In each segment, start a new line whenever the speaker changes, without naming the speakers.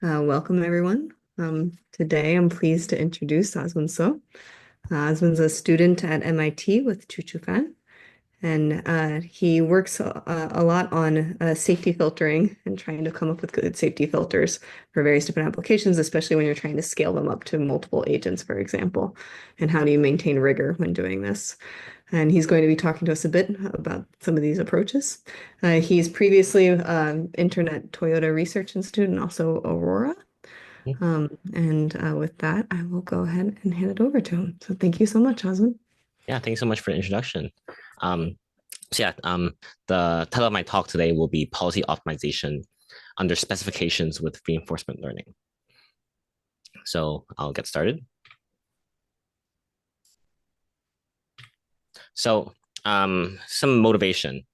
Welcome, everyone. Today, I'm pleased to introduce Oswin So. Oswin's a student at MIT with Chu Chu Fan, and he works a lot on safety filtering and trying to come up with good safety filters for various different applications, especially when you're trying to scale them up to multiple agents, for example. And how do you maintain rigor when doing this? And he's going to be talking to us a bit about some of these approaches. He's previously intern at Toyota Research Institute and also Aurora. And with that, I will go ahead and hand it over to him. So thank you so much, Osmond.
Yeah, thanks so much for the introduction. Um, the title of my talk today will be Policy Optimization under Specifications with Reinforcement Learning. So I'll get started. So some motivation.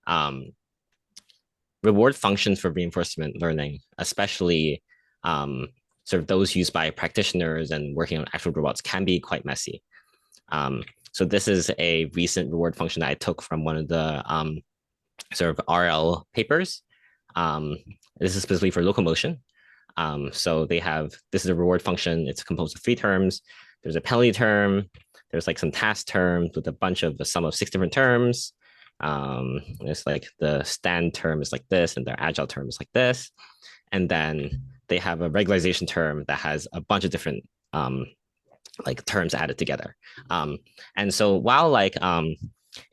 Reward functions for reinforcement learning, especially sort of those used by practitioners and working on actual robots, can be quite messy. So this is a recent reward function that I took from one of the sort of RL papers. This is specifically for locomotion. So this is a reward function. It's composed of 3 terms. There's a penalty term. There's like some task terms with a sum of 6 different terms. It's like the stand term is like this, and their agile term is like this. And then they have a regularization term that has a bunch of different like terms added together. And so while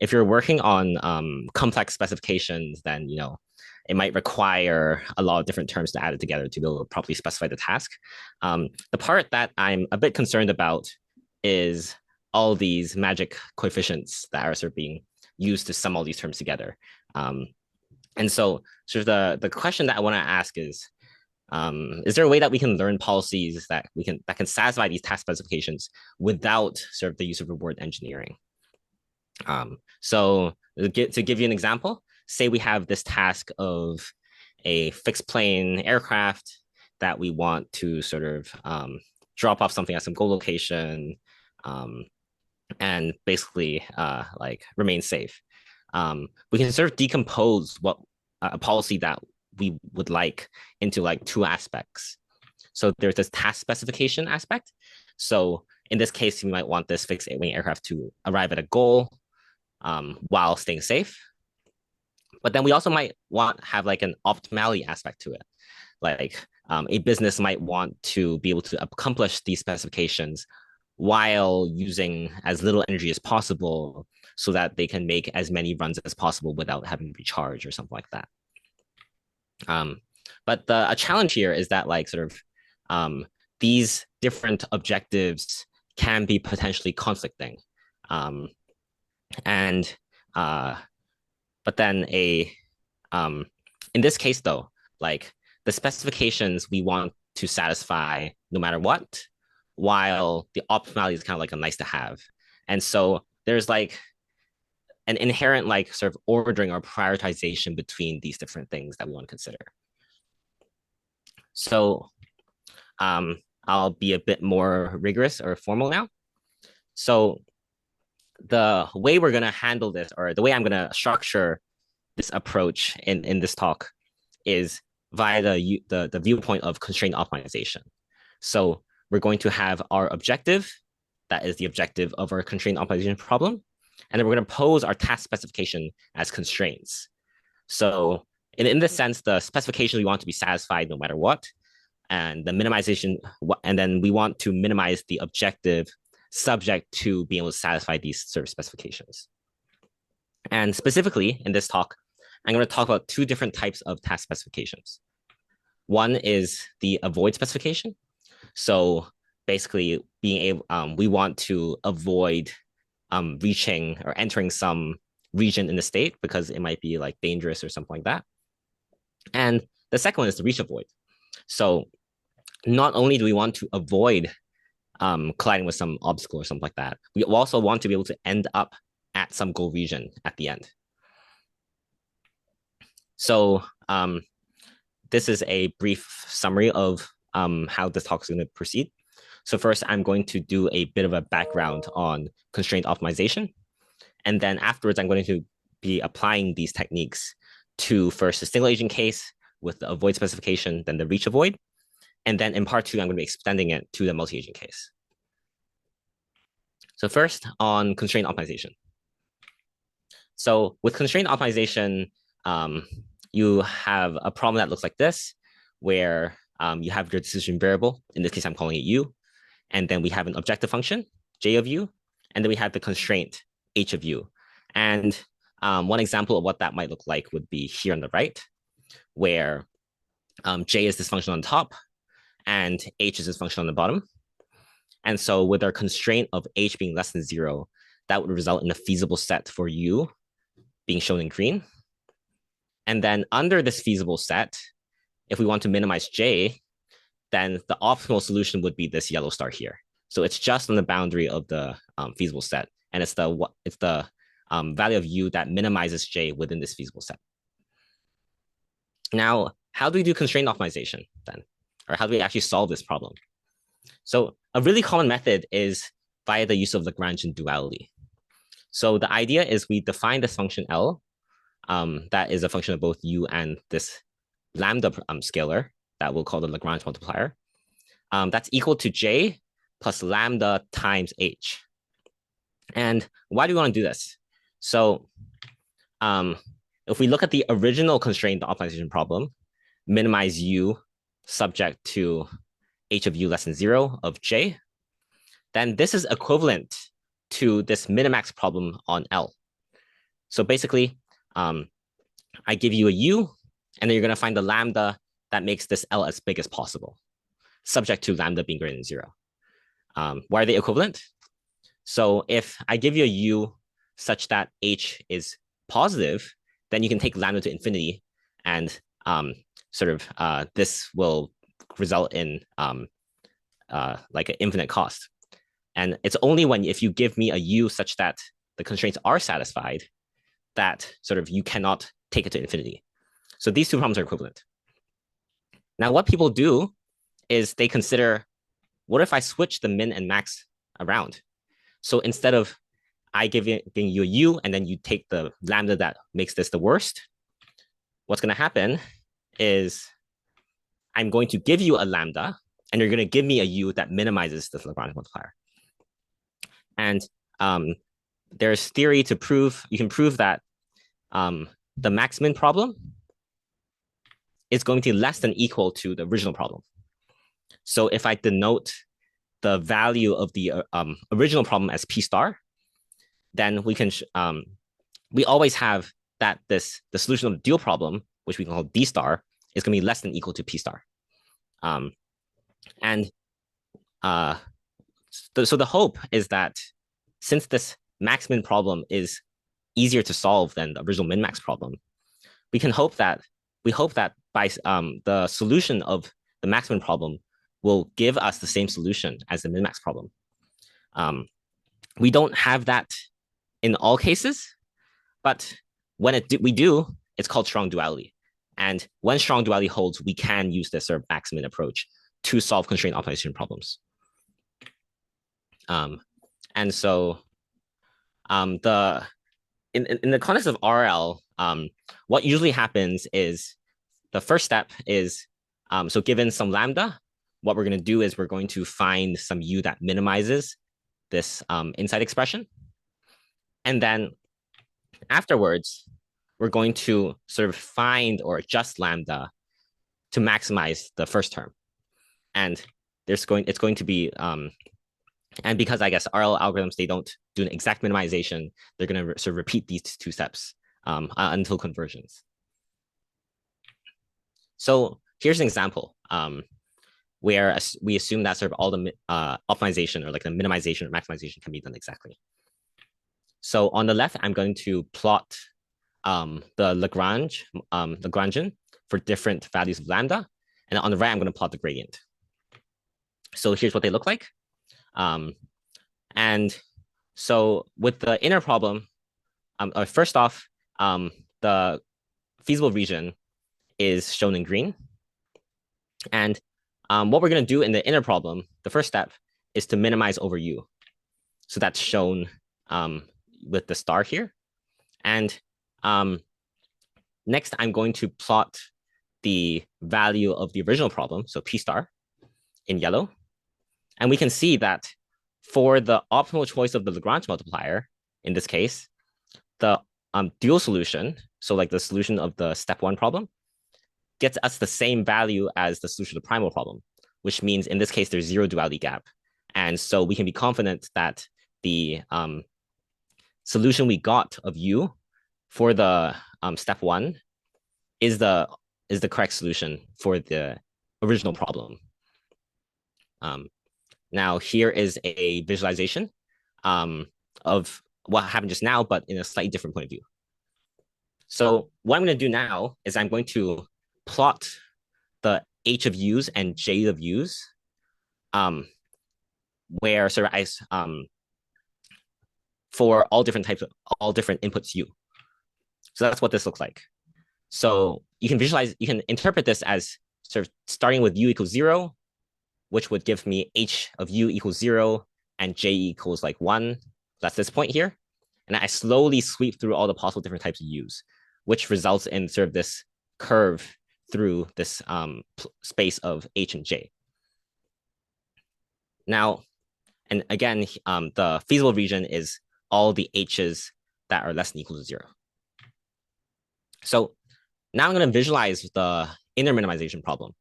if you're working on complex specifications, then it might require a lot of different terms to add it together to be able to properly specify the task. The part that I'm a bit concerned about is all these magic coefficients that are sort of being used to sum all these terms together. And so sort of the question that I want to ask is there a way that we can learn policies that can satisfy these task specifications without sort of the use of reward engineering? So to give you an example, say we have this task of a fixed plane aircraft that we want to sort of drop off something at some goal location and basically like remain safe. We can sort of decompose what a policy that we would like into like 2 aspects. So there's this task specification aspect. So in this case, we might want this fixed wing aircraft to arrive at a goal while staying safe. But then we also might have like an optimality aspect to it. Like a business might want to be able to accomplish these specifications while using as little energy as possible so that they can make as many runs as possible without having to recharge or something like that. But a challenge here is that like sort of these different objectives can be potentially conflicting. But then in this case though, like the specifications we want to satisfy no matter what, while the optimality is kind of like a nice to have. And so there's like an inherent like sort of ordering or prioritization between these different things that we want to consider. So I'll be a bit more rigorous or formal now. So the way we're going to handle this, or the way I'm going to structure this approach in this talk, is via the viewpoint of constraint optimization. So we're going to have our objective, that is the objective of our constraint optimization problem, and then we're going to pose our task specification as constraints. So in this sense, the specification we want to be satisfied no matter what, and the minimization, and then we want to minimize the objective subject to being able to satisfy these sort of specifications. And specifically in this talk, I'm going to talk about 2 different types of task specifications. One is the avoid specification. So basically being able, we want to avoid reaching or entering some region in the state because it might be like dangerous or something like that. And the second one is the reach avoid. So not only do we want to avoid colliding with some obstacle or something like that, we also want to be able to end up at some goal region at the end. So this is a brief summary of how this talk is going to proceed. So first, I'm going to do a bit of a background on constraint optimization. And then afterwards, I'm going to be applying these techniques to first the single agent case with the avoid specification, then the reach avoid. And then in part two, I'm going to be extending it to the multi-agent case. So first on constraint optimization. So with constraint optimization, you have a problem that looks like this, where you have your decision variable. In this case, I'm calling it u. And then we have an objective function, j of u. And then we have the constraint, h of u. And one example of what that might look like would be here on the right, where j is this function on top, and h is this function on the bottom. And so with our constraint of h being less than 0, that would result in a feasible set for u being shown in green. And then under this feasible set, if we want to minimize j, then the optimal solution would be this yellow star here. So it's just on the boundary of the feasible set. And it's the value of u that minimizes j within this feasible set. Now, how do we do constraint optimization then? Or how do we actually solve this problem? So a really common method is via the use of Lagrangian duality. So the idea is we define this function L, that is a function of both u and this lambda scalar that we'll call the Lagrange multiplier. That's equal to j plus lambda times h. And why do we want to do this? So if we look at the original constraint optimization problem, minimize u subject to h of u less than 0 of j, then this is equivalent to this minimax problem on L. So basically, I give you a u, and then you're going to find the lambda that makes this L as big as possible, subject to lambda being greater than 0. Why are they equivalent? So if I give you a u such that h is positive, then you can take lambda to infinity, and this will result in like an infinite cost. And it's only when if you give me a u such that the constraints are satisfied that you cannot take it to infinity. So these two problems are equivalent. Now, what people do is they consider, what if I switch the min and max around? So instead of I giving you a u and then you take the lambda that makes this the worst, what's going to happen is I'm going to give you a lambda, and you're going to give me a u that minimizes this Lagrange multiplier. And there's theory to prove, you can prove that the max-min problem is going to be less than equal to the original problem. So if I denote the value of the original problem as p star, then we can we always have that the solution of the dual problem, which we can call d star, is going to be less than equal to p star. So the hope is that since this max-min problem is easier to solve than the original min-max problem, we hope that by the solution of the max-min problem will give us the same solution as the min-max problem. We don't have that in all cases, but when we do, it's called strong duality. And when strong duality holds, we can use this max-min approach to solve constraint optimization problems. And so in the context of RL, what usually happens is the first step is, so given some lambda, what we're going to do is we're going to find some u that minimizes this inside expression. And then afterwards, we're going to find or adjust lambda to maximize the first term. And it's going to be, and because I guess RL algorithms, they don't do an exact minimization, they're going to repeat these two steps until convergence. So here's an example where we assume that all the optimization or like the minimization or maximization can be done exactly. So on the left, I'm going to plot the Lagrangian for different values of lambda. And on the right, I'm going to plot the gradient. So here's what they look like. And so with the inner problem, first off, the feasible region is shown in green. And what we're going to do in the inner problem, the first step is to minimize over u. So that's shown with the star here. And next, I'm going to plot the value of the original problem, so p star, in yellow. And we can see that for the optimal choice of the Lagrange multiplier, in this case, the dual solution, so like the solution of the step one problem, gets us the same value as the solution of the primal problem, which means in this case, there's zero duality gap. And so we can be confident that the solution we got of U for the step one is the correct solution for the original problem. Now here is a visualization of what happened just now, but in a slightly different point of view. So what I'm going to do now is I'm going to plot the H of U's and J of U's, where sort of for all different types of all different inputs U. So that's what this looks like. So you can visualize, you can interpret this as sort of starting with U equals 0, which would give me H of U equals 0 and J equals like 1. That's this point here. And I slowly sweep through all the possible different types of U's, which results in sort of this curve through this space of H and J. Now, and again, the feasible region is all the H's that are less than or equal to 0. So now I'm going to visualize the inner minimization problem.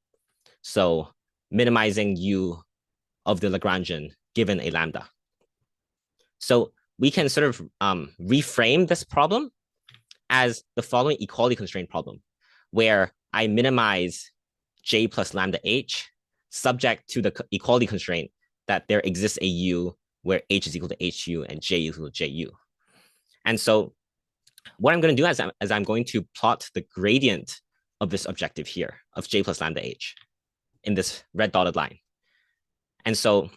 So minimizing U of the Lagrangian given a lambda. So we can sort of reframe this problem as the following equality constraint problem, where I minimize J plus lambda H subject to the equality constraint that there exists a U where H is equal to HU and J is equal to JU. And so what I'm going to do is I'm going to plot the gradient of this objective here of J plus lambda H in this red dotted line. And so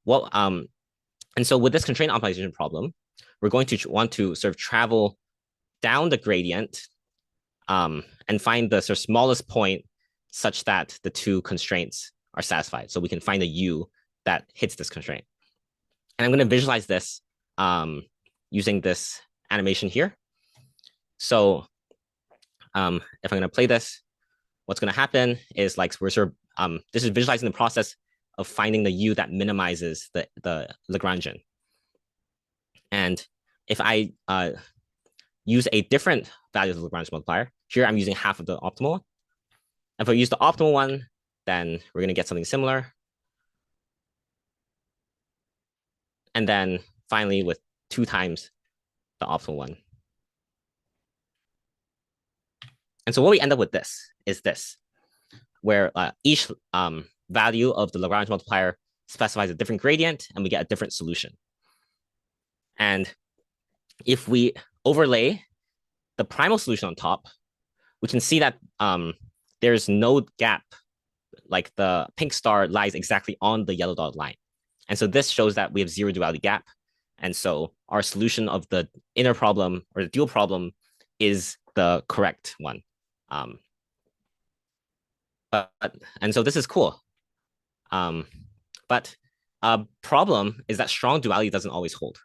with this constraint optimization problem, we're going to want to sort of travel down the gradient and find the sort of smallest point such that the two constraints are satisfied. So we can find a U that hits this constraint. And I'm going to visualize this using this animation here. So if I'm going to play this, what's going to happen is like we're sort of, this is visualizing the process of finding the U that minimizes the Lagrangian. And if I use a different value of the Lagrange multiplier, here I'm using half of the optimal. If I use the optimal one, then we're going to get something similar. And then finally with 2 times the optimal one. And so what we end up with is this, where each value of the Lagrange multiplier specifies a different gradient and we get a different solution. And if we overlay the primal solution on top, we can see that there's no gap, like the pink star lies exactly on the yellow dotted line. And so this shows that we have zero duality gap. And so our solution of the inner problem or the dual problem is the correct one. And so this is cool. But a problem is that strong duality doesn't always hold.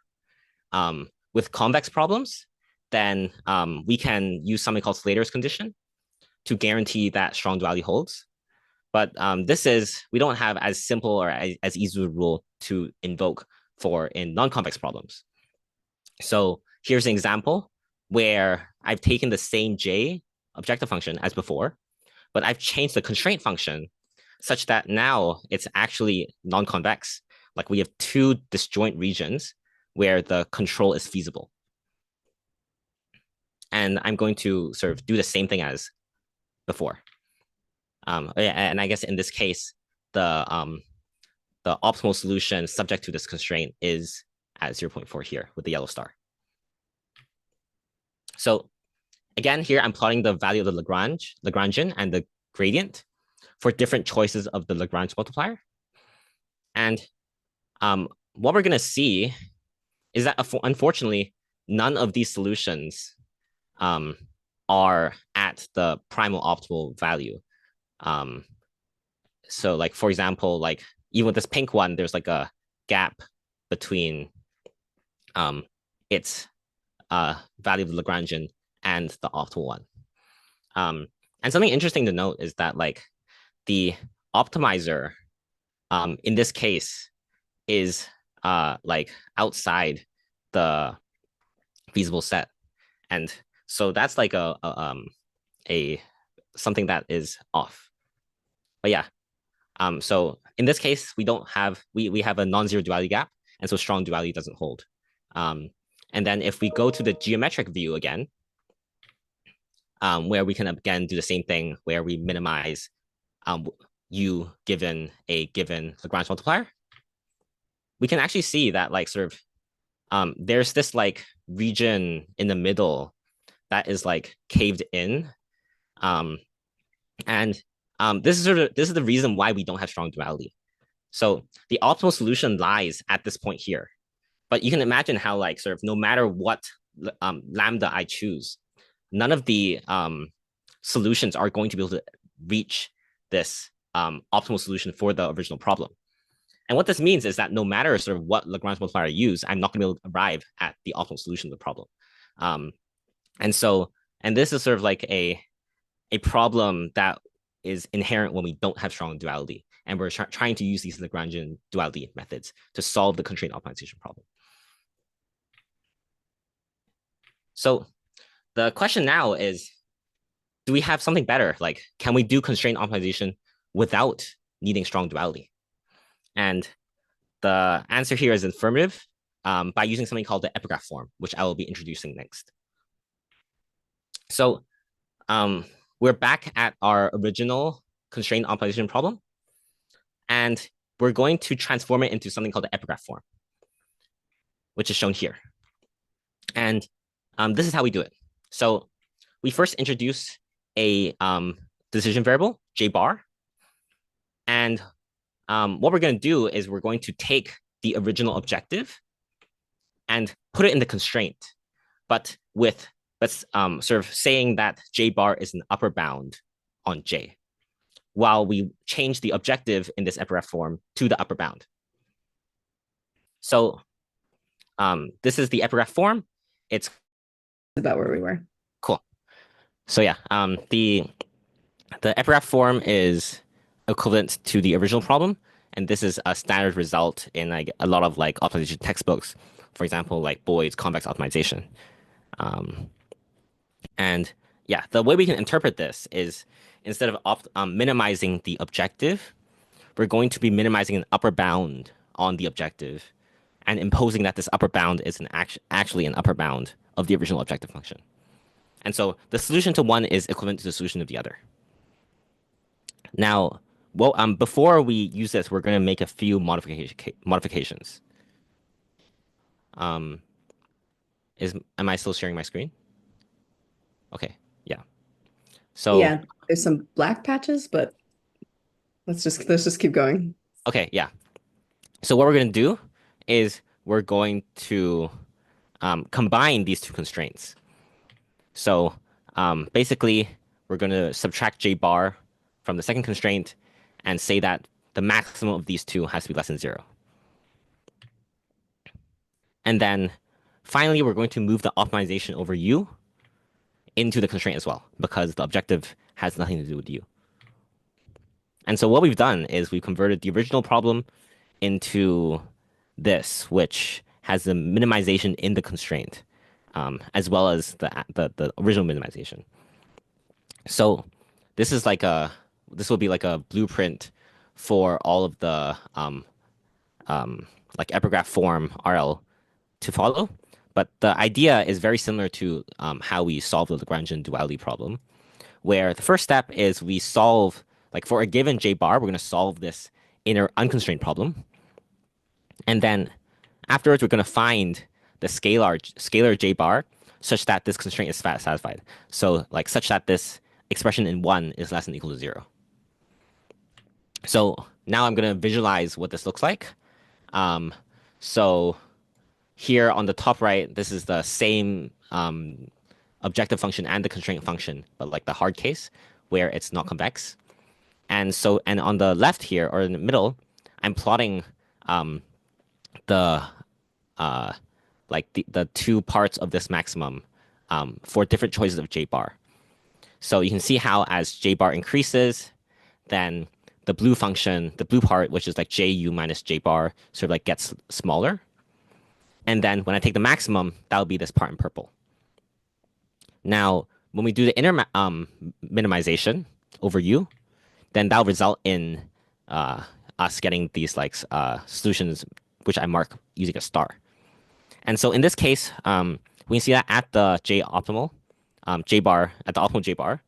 With convex problems, then we can use something called Slater's condition to guarantee that strong duality holds. But we don't have as simple or as easy a rule to invoke for in non-convex problems. So here's an example where I've taken the same J objective function as before, but I've changed the constraint function such that now it's actually non-convex. Like we have 2 disjoint regions where the control is feasible. And I'm going to sort of do the same thing as before. And I guess in this case, the optimal solution subject to this constraint is at 0.4 here with the yellow star. So again, here I'm plotting the value of the Lagrangian and the gradient for different choices of the Lagrange multiplier. And what we're going to see is that unfortunately, none of these solutions are at the primal optimal value. So like, for example, like even with this pink one, there's like a gap between its value of the Lagrangian and the optimal one. And something interesting to note is that like the optimizer in this case is like outside the feasible set. And so that's like a something that is off. But yeah, so in this case, we have a non-zero duality gap, and so strong duality doesn't hold. Um, and then if we go to the geometric view again, where we can again do the same thing, where we minimize u given a given Lagrange multiplier, we can actually see that like sort of there's this like region in the middle that is like caved in, um, and this is the reason why we don't have strong duality. So the optimal solution lies at this point here, but you can imagine how like sort of no matter what lambda I choose, none of the solutions are going to be able to reach this optimal solution for the original problem. And what this means is that no matter sort of what Lagrange multiplier I use, I'm not going to be able to arrive at the optimal solution of the problem. Um, and so, and this is sort of like a problem that is inherent when we don't have strong duality. And we're trying to use these Lagrangian duality methods to solve the constraint optimization problem. So the question now is, do we have something better? Like, can we do constraint optimization without needing strong duality? And the answer here is affirmative by using something called the epigraph form, which I will be introducing next. So we're back at our original constraint optimization problem, and we're going to transform it into something called the epigraph form, which is shown here. And this is how we do it. So we first introduce a decision variable, j bar. And what we're going to do is we're going to take the original objective and put it in the constraint, but with let's sort of saying that j bar is an upper bound on j, while we change the objective in this epigraph form to the upper bound. So this is the epigraph form. It's
About where we were.
cool. So yeah, the epigraph form is equivalent to the original problem, and this is a standard result in like a lot of like optimization textbooks. For example, like Boyd's convex optimization. And yeah, the way we can interpret this is instead of minimizing the objective, we're going to be minimizing an upper bound on the objective and imposing that this upper bound is actually an upper bound of the original objective function. And so the solution to one is equivalent to the solution of the other. Now, well, before we use this, we're going to make a few modifications. Am I still sharing my screen? Okay, yeah. So
Yeah, there's some black patches, but let's just keep going.
okay, yeah. So what we're going to do is we're going to combine these two constraints. So basically, we're going to subtract j bar from the second constraint and say that the maximum of these two has to be less than 0. And then finally, we're going to move the optimization over u into the constraint as well, because the objective has nothing to do with u. And so what we've done is we've converted the original problem into this, which has the minimization in the constraint, as well as the original minimization. So this will be like a blueprint for all of the like epigraph form RL to follow. But the idea is very similar to how we solve the Lagrangian duality problem, where the first step is we solve, like for a given j bar, we're going to solve this inner unconstrained problem. And then afterwards, we're going to find the scalar j bar such that this constraint is satisfied. So like such that this expression in 1 is less than or equal to 0. So now I'm going to visualize what this looks like. So here on the top right, this is the same objective function and the constraint function, but like the hard case where it's not convex. And so, and on the left here or in the middle, I'm plotting the like the two parts of this maximum for different choices of j bar. So you can see how as j bar increases, then the blue function, the blue part, which is like ju minus j bar, sort of like gets smaller. And then when I take the maximum, that'll be this part in purple. Now, when we do the inner minimization over u, then that'll result in uh, us getting these like solutions, which I mark using a star. And so in this case, we can see that at the j optimal, j bar, at the optimal j bar,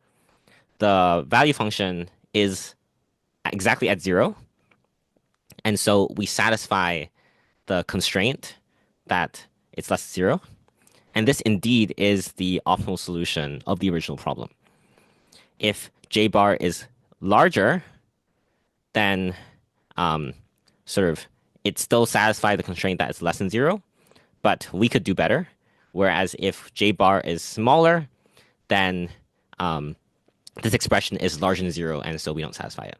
the value function is exactly at 0. And so we satisfy the constraint that it's less than 0. And this indeed is the optimal solution of the original problem. If j bar is larger, then sort of it still satisfies the constraint that it's less than 0, but we could do better. Whereas if j bar is smaller, then this expression is larger than 0, and so we don't satisfy it.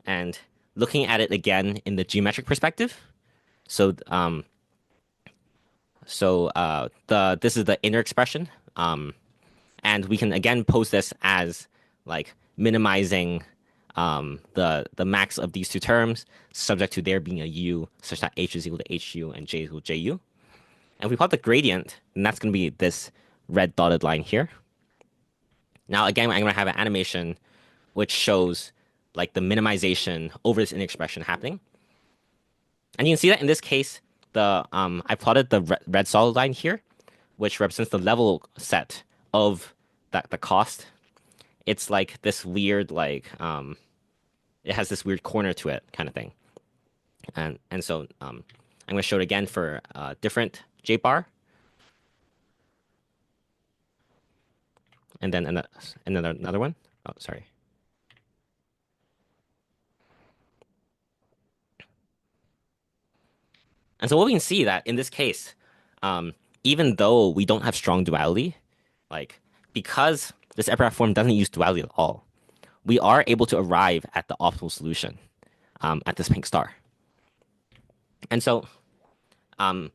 And looking at it again in the geometric perspective, so this is the inner expression, and we can again pose this as like minimizing the max of these two terms, subject to there being a u such that h is equal to hu and j is equal to ju. And if we plot the gradient, then that's going to be this red dotted line here. Now again, I'm going to have an animation which shows like the minimization over this inner expression happening. And you can see that in this case, I plotted the red solid line here, which represents the level set of the cost. It's like this weird it has this weird corner to it kind of thing. And so I'm going to show it again for a different j bar. And then another one. Oh, sorry. And so what we can see that in this case, even though we don't have strong duality, like because this Epigraph form doesn't use duality at all, we are able to arrive at the optimal solution at this pink star. And so using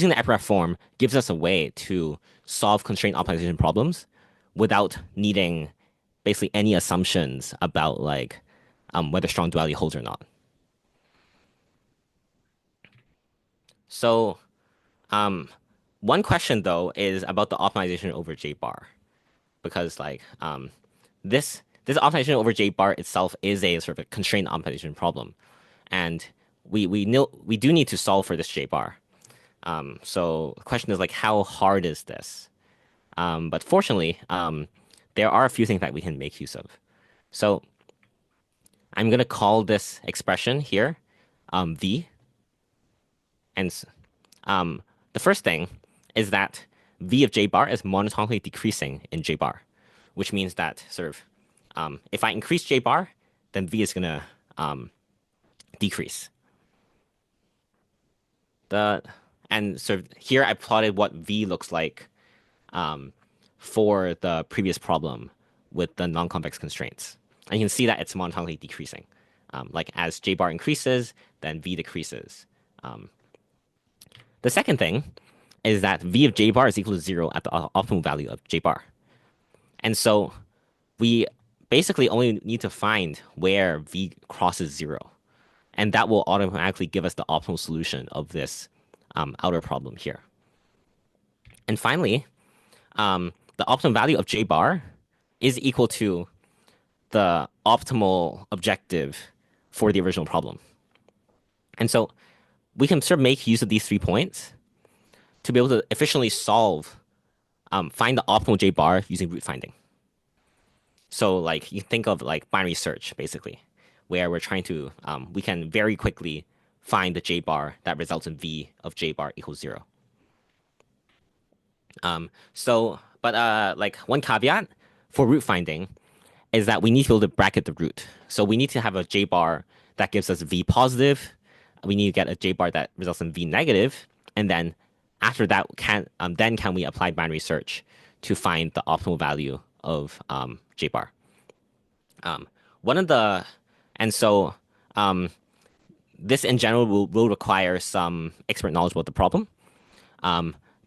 the epigraph form gives us a way to solve constraint optimization problems without needing basically any assumptions about like whether strong duality holds or not. So one question though is about the optimization over j bar, because like this optimization over j bar itself is a sort of a constraint optimization problem, and we do need to solve for this j bar. So the question is like, how hard is this? But fortunately, there are a few things that we can make use of. So I'm going to call this expression here v. And the first thing is that v of j bar is monotonically decreasing in j bar, which means that sort of if I increase j bar, then v is going to decrease. And so here I plotted what v looks like for the previous problem with the non-convex constraints. And you can see that it's monotonically decreasing. Like as j bar increases, then v decreases. The second thing is that v of j bar is equal to 0 at the optimal value of j bar. And so we basically only need to find where v crosses 0. And that will automatically give us the optimal solution of this outer problem here. And finally, the optimal value of j bar is equal to the optimal objective for the original problem. And so we can sort of make use of these 3 points to be able to efficiently find the optimal j bar using root finding. So like you think of like binary search basically, where we're trying to, we can very quickly find the j bar that results in v of j bar equals 0. But like one caveat for root finding is that we need to be able to bracket the root. So we need to have a j bar that gives us v positive. We need to get a j bar that results in v negative, and then after that, can we apply binary search to find the optimal value of j bar? This in general will require some expert knowledge about the problem.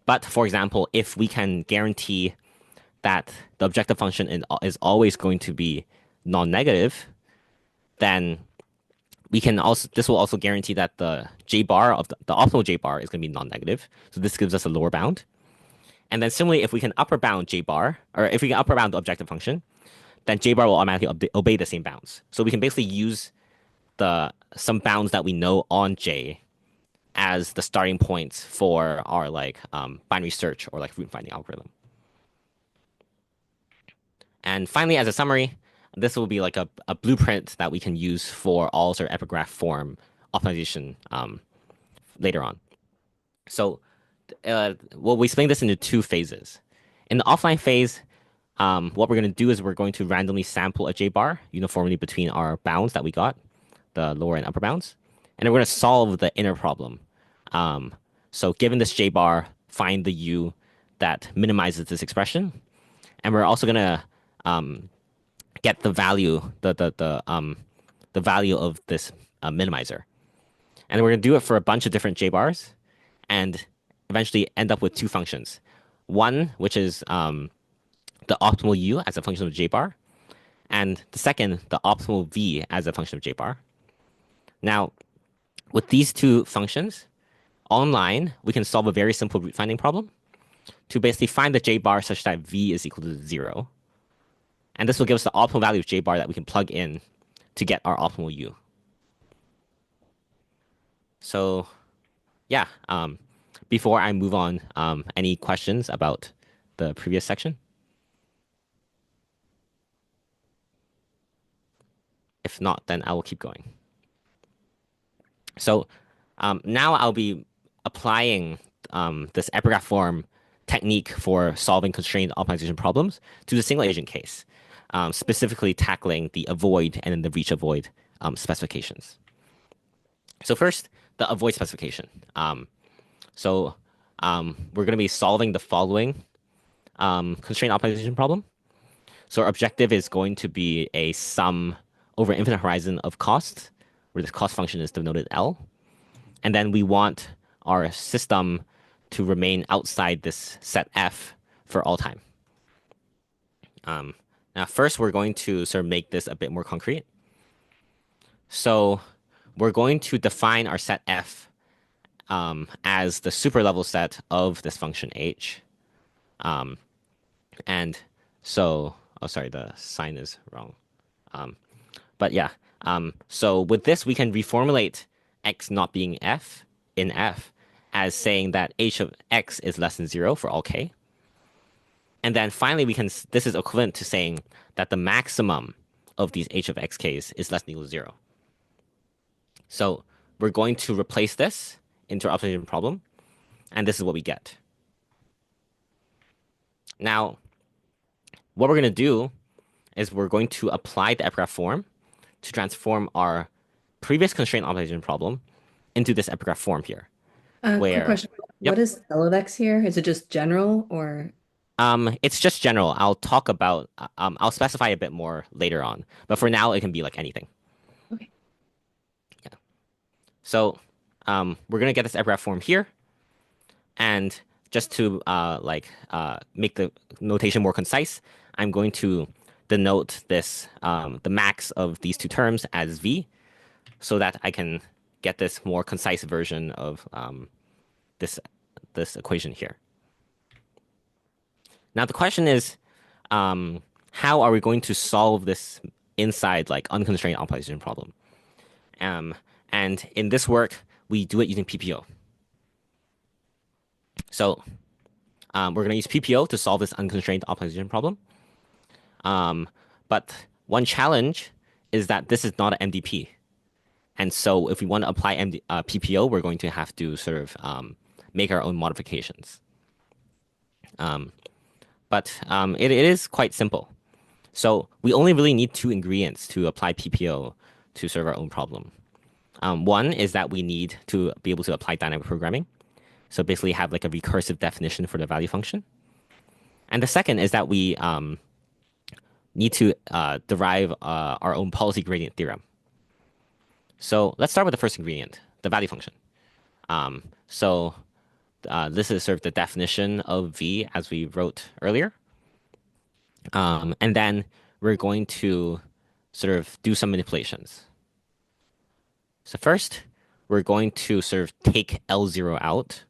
But for example, if we can guarantee that the objective function is always going to be non-negative, then we can also this will also guarantee that the j bar of the optimal j bar is going to be non-negative. So this gives us a lower bound. And then similarly, if we can upper bound j bar, or if we can upper bound the objective function, then j bar will automatically obey the same bounds. So we can basically use the some bounds that we know on j as the starting points for our like binary search or like root finding algorithm. And finally, as a summary, this will be like a blueprint that we can use for all sort of epigraph form optimization later on. So well, we split this into two phases. In the offline phase, what we're going to do is we're going to randomly sample a J bar uniformly between our bounds that we got, the lower and upper bounds, and then we're going to solve the inner problem. So given this J bar, find the U that minimizes this expression, and we're also going to get the value, the value of this minimizer, and we're going to do it for a bunch of different J bars, and eventually end up with two functions. One, which is the optimal U as a function of J bar, and the second, the optimal V as a function of J bar. Now, with these two functions, online, we can solve a very simple root finding problem to basically find the J bar such that V is equal to 0. And this will give us the optimal value of J bar that we can plug in to get our optimal U. So, yeah, before I move on, any questions about the previous section? If not, then I will keep going. So now I'll be applying this epigraph form technique for solving constrained optimization problems to the single agent case, specifically tackling the avoid and then the reach avoid specifications. So first, the avoid specification. So we're going to be solving the following constrained optimization problem. So our objective is going to be a sum over infinite horizon of cost, where this cost function is denoted L. And then we want our system to remain outside this set F for all time. Now, first, we're going to sort of make this a bit more concrete. So we're going to define our set F as the super level set of this function H. And so, oh, sorry, the sign is wrong. But yeah, so with this, we can reformulate x not being f in f as saying that h of x is less than 0 for all k. And then finally, this is equivalent to saying that the maximum of these h of x k's is less than equal to 0. So we're going to replace this into our optimization problem, and this is what we get. Now, what we're going to do is we're going to apply the epigraph form to transform our previous constraint optimization problem into this epigraph form here.
Quick
Where,
question. What
yep,
is L of X here? Is it just general or?
it's just general. I'll talk about, I'll specify a bit more later on, but for now, it can be like anything.
Okay.
Yeah. So, we're gonna get this epigraph form here, and just to make the notation more concise, I'm going to denote this the max of these two terms as v, so that I can get this more concise version of this equation here. Now the question is, how are we going to solve this inside like unconstrained optimization problem? And in this work, we do it using PPO. So we're going to use PPO to solve this unconstrained optimization problem. But one challenge is that this is not an MDP. And so if we want to apply PPO, we're going to have to sort of make our own modifications. But it is quite simple. So we only really need two ingredients to apply PPO to serve our own problem. One is that we need to be able to apply dynamic programming. So basically have like a recursive definition for the value function. And the second is that we need to derive our own policy gradient theorem. So let's start with the first ingredient, the value function. So this is sort of the definition of V as we wrote earlier. And then we're going to sort of do some manipulations. So first, we're going to sort of take L0 out.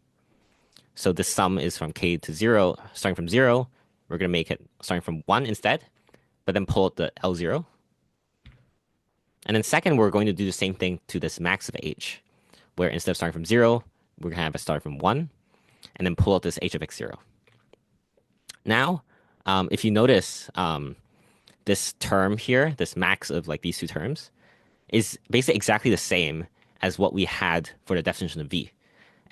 So the sum is from k to 0, starting from 0. We're going to make it starting from 1 instead, but then pull out the L0. And then second, we're going to do the same thing to this max of h, where instead of starting from 0, we're going to have it start from 1, and then pull out this h of x0. Now, if you notice, this term here, this max of like these two terms, is basically exactly the same as what we had for the definition of v,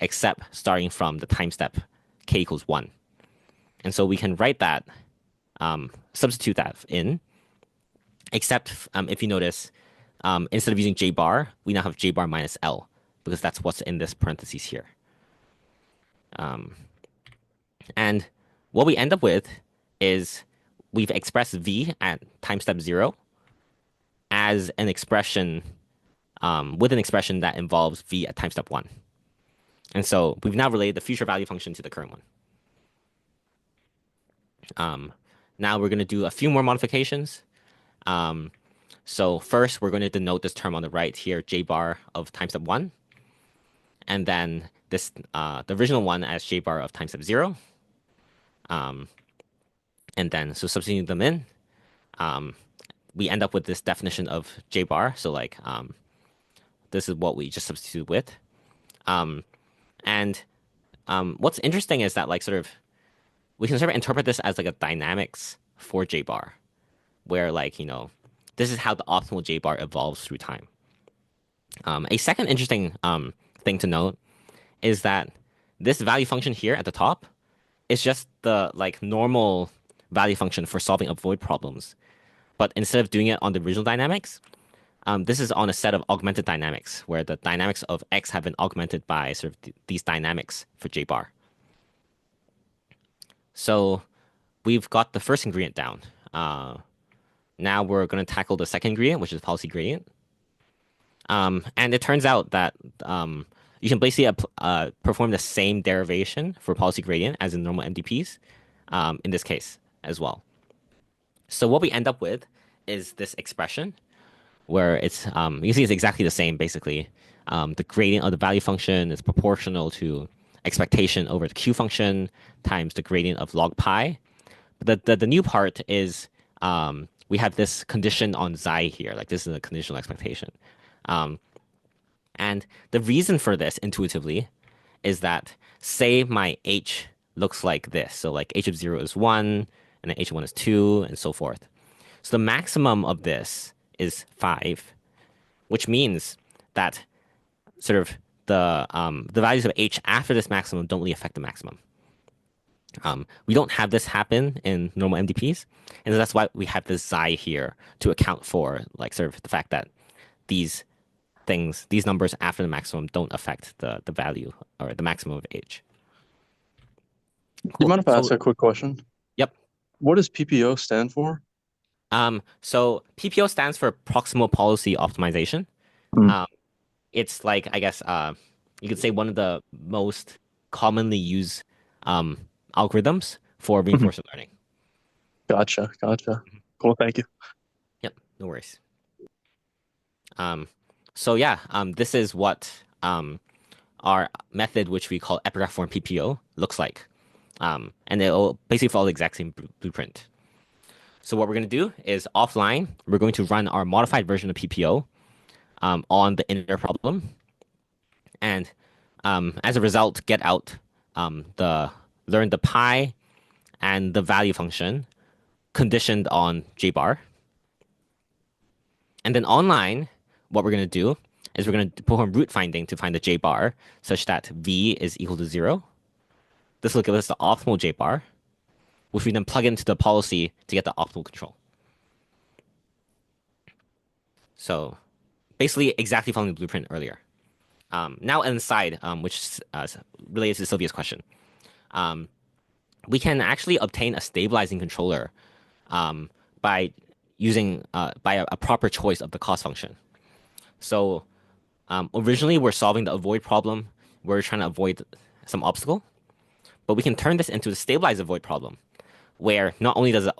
except starting from the time step k equals 1. And so we can write that, substitute that in, except if you notice, instead of using j bar, we now have j bar minus l, because that's what's in this parentheses here. And what we end up with is we've expressed v at time step 0 as an expression, with an expression that involves v at time step 1. And so we've now related the future value function to the current one. Now we're going to do a few more modifications. So first, we're going to denote this term on the right here, j bar of time step 1. And then this, the original one as j bar of time step 0. And then, so substituting them in, we end up with this definition of j bar. So like, this is what we just substituted with. And what's interesting is that like sort of, we can sort of interpret this as like a dynamics for j bar, where like, you know, this is how the optimal j bar evolves through time. A second interesting thing to note is that this value function here at the top is just the like normal value function for solving avoid problems. But instead of doing it on the original dynamics, this is on a set of augmented dynamics, where the dynamics of x have been augmented by sort of these dynamics for j bar. So we've got the first ingredient down. Now we're going to tackle the second ingredient, which is policy gradient. And it turns out that you can basically perform the same derivation for policy gradient as in normal MDPs in this case as well. So what we end up with is this expression where it's, you can see it's exactly the same basically. The gradient of the value function is proportional to expectation over the Q function times the gradient of log pi. But the new part is we have this condition on xi here, like this is a conditional expectation. And the reason for this intuitively is that say my h looks like this. So like h of 0 is 1, and then h of 1 is 2, and so forth. So the maximum of this is 5, which means that sort of the values of h after this maximum don't really affect the maximum. We don't have this happen in normal MDPs, and so that's why we have this xi here to account for like sort of the fact that these things, these numbers after the maximum don't affect the value or the maximum of h.
Do you
Cool.
mind if I ask
So,
a quick question?
yep.
What does PPO stand for?
So PPO stands for proximal policy optimization.
Hmm.
It's like, I guess, you could say one of the most commonly used algorithms for reinforcement learning.
Gotcha. Cool, thank you.
Yep, no worries. So yeah, this is what our method, which we call epigraph form PPO, looks like. And it'll basically follow the exact same blueprint. So what we're going to do is offline, we're going to run our modified version of PPO on the inner problem. And as a result, get out learn the pi and the value function conditioned on j bar. And then online, what we're going to do is we're going to perform root finding to find the j bar such that v is equal to 0. This will give us the optimal j bar, which we then plug into the policy to get the optimal control. So basically exactly following the blueprint earlier. Now an aside, which relates to Sylvia's question. We can actually obtain a stabilizing controller by using by a proper choice of the cost function. So originally we're solving the avoid problem. We're trying to avoid some obstacle, but we can turn this into a stabilized avoid problem, where not only does it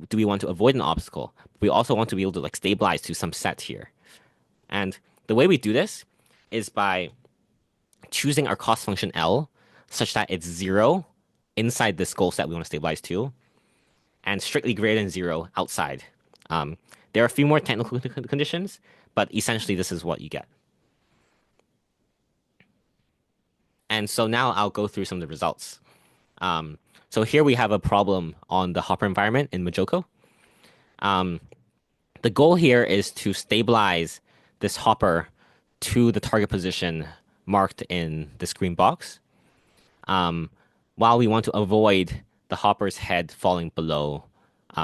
do we want to avoid an obstacle? We also want to be able to like stabilize to some set here. And the way we do this is by choosing our cost function L such that it's 0 inside this goal set we want to stabilize to, and strictly greater than 0 outside. There are a few more technical conditions, but essentially this is what you get. And so now I'll go through some of the results. So here we have a problem on the hopper environment in Majoko. The goal here is to stabilize this hopper to the target position marked in this green box, while we want to avoid the hopper's head falling below,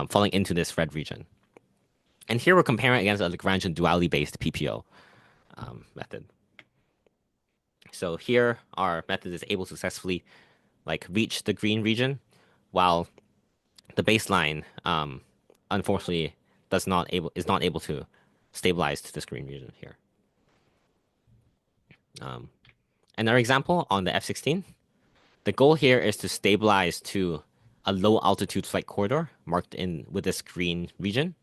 falling into this red region. And here we're comparing against a Lagrangian duality-based PPO method. So here our method is able to successfully like reach the green region, while the baseline unfortunately is not able to stabilize to this green region here. Another example on the F-16, the goal here is to stabilize to a low altitude flight corridor marked in with this green region,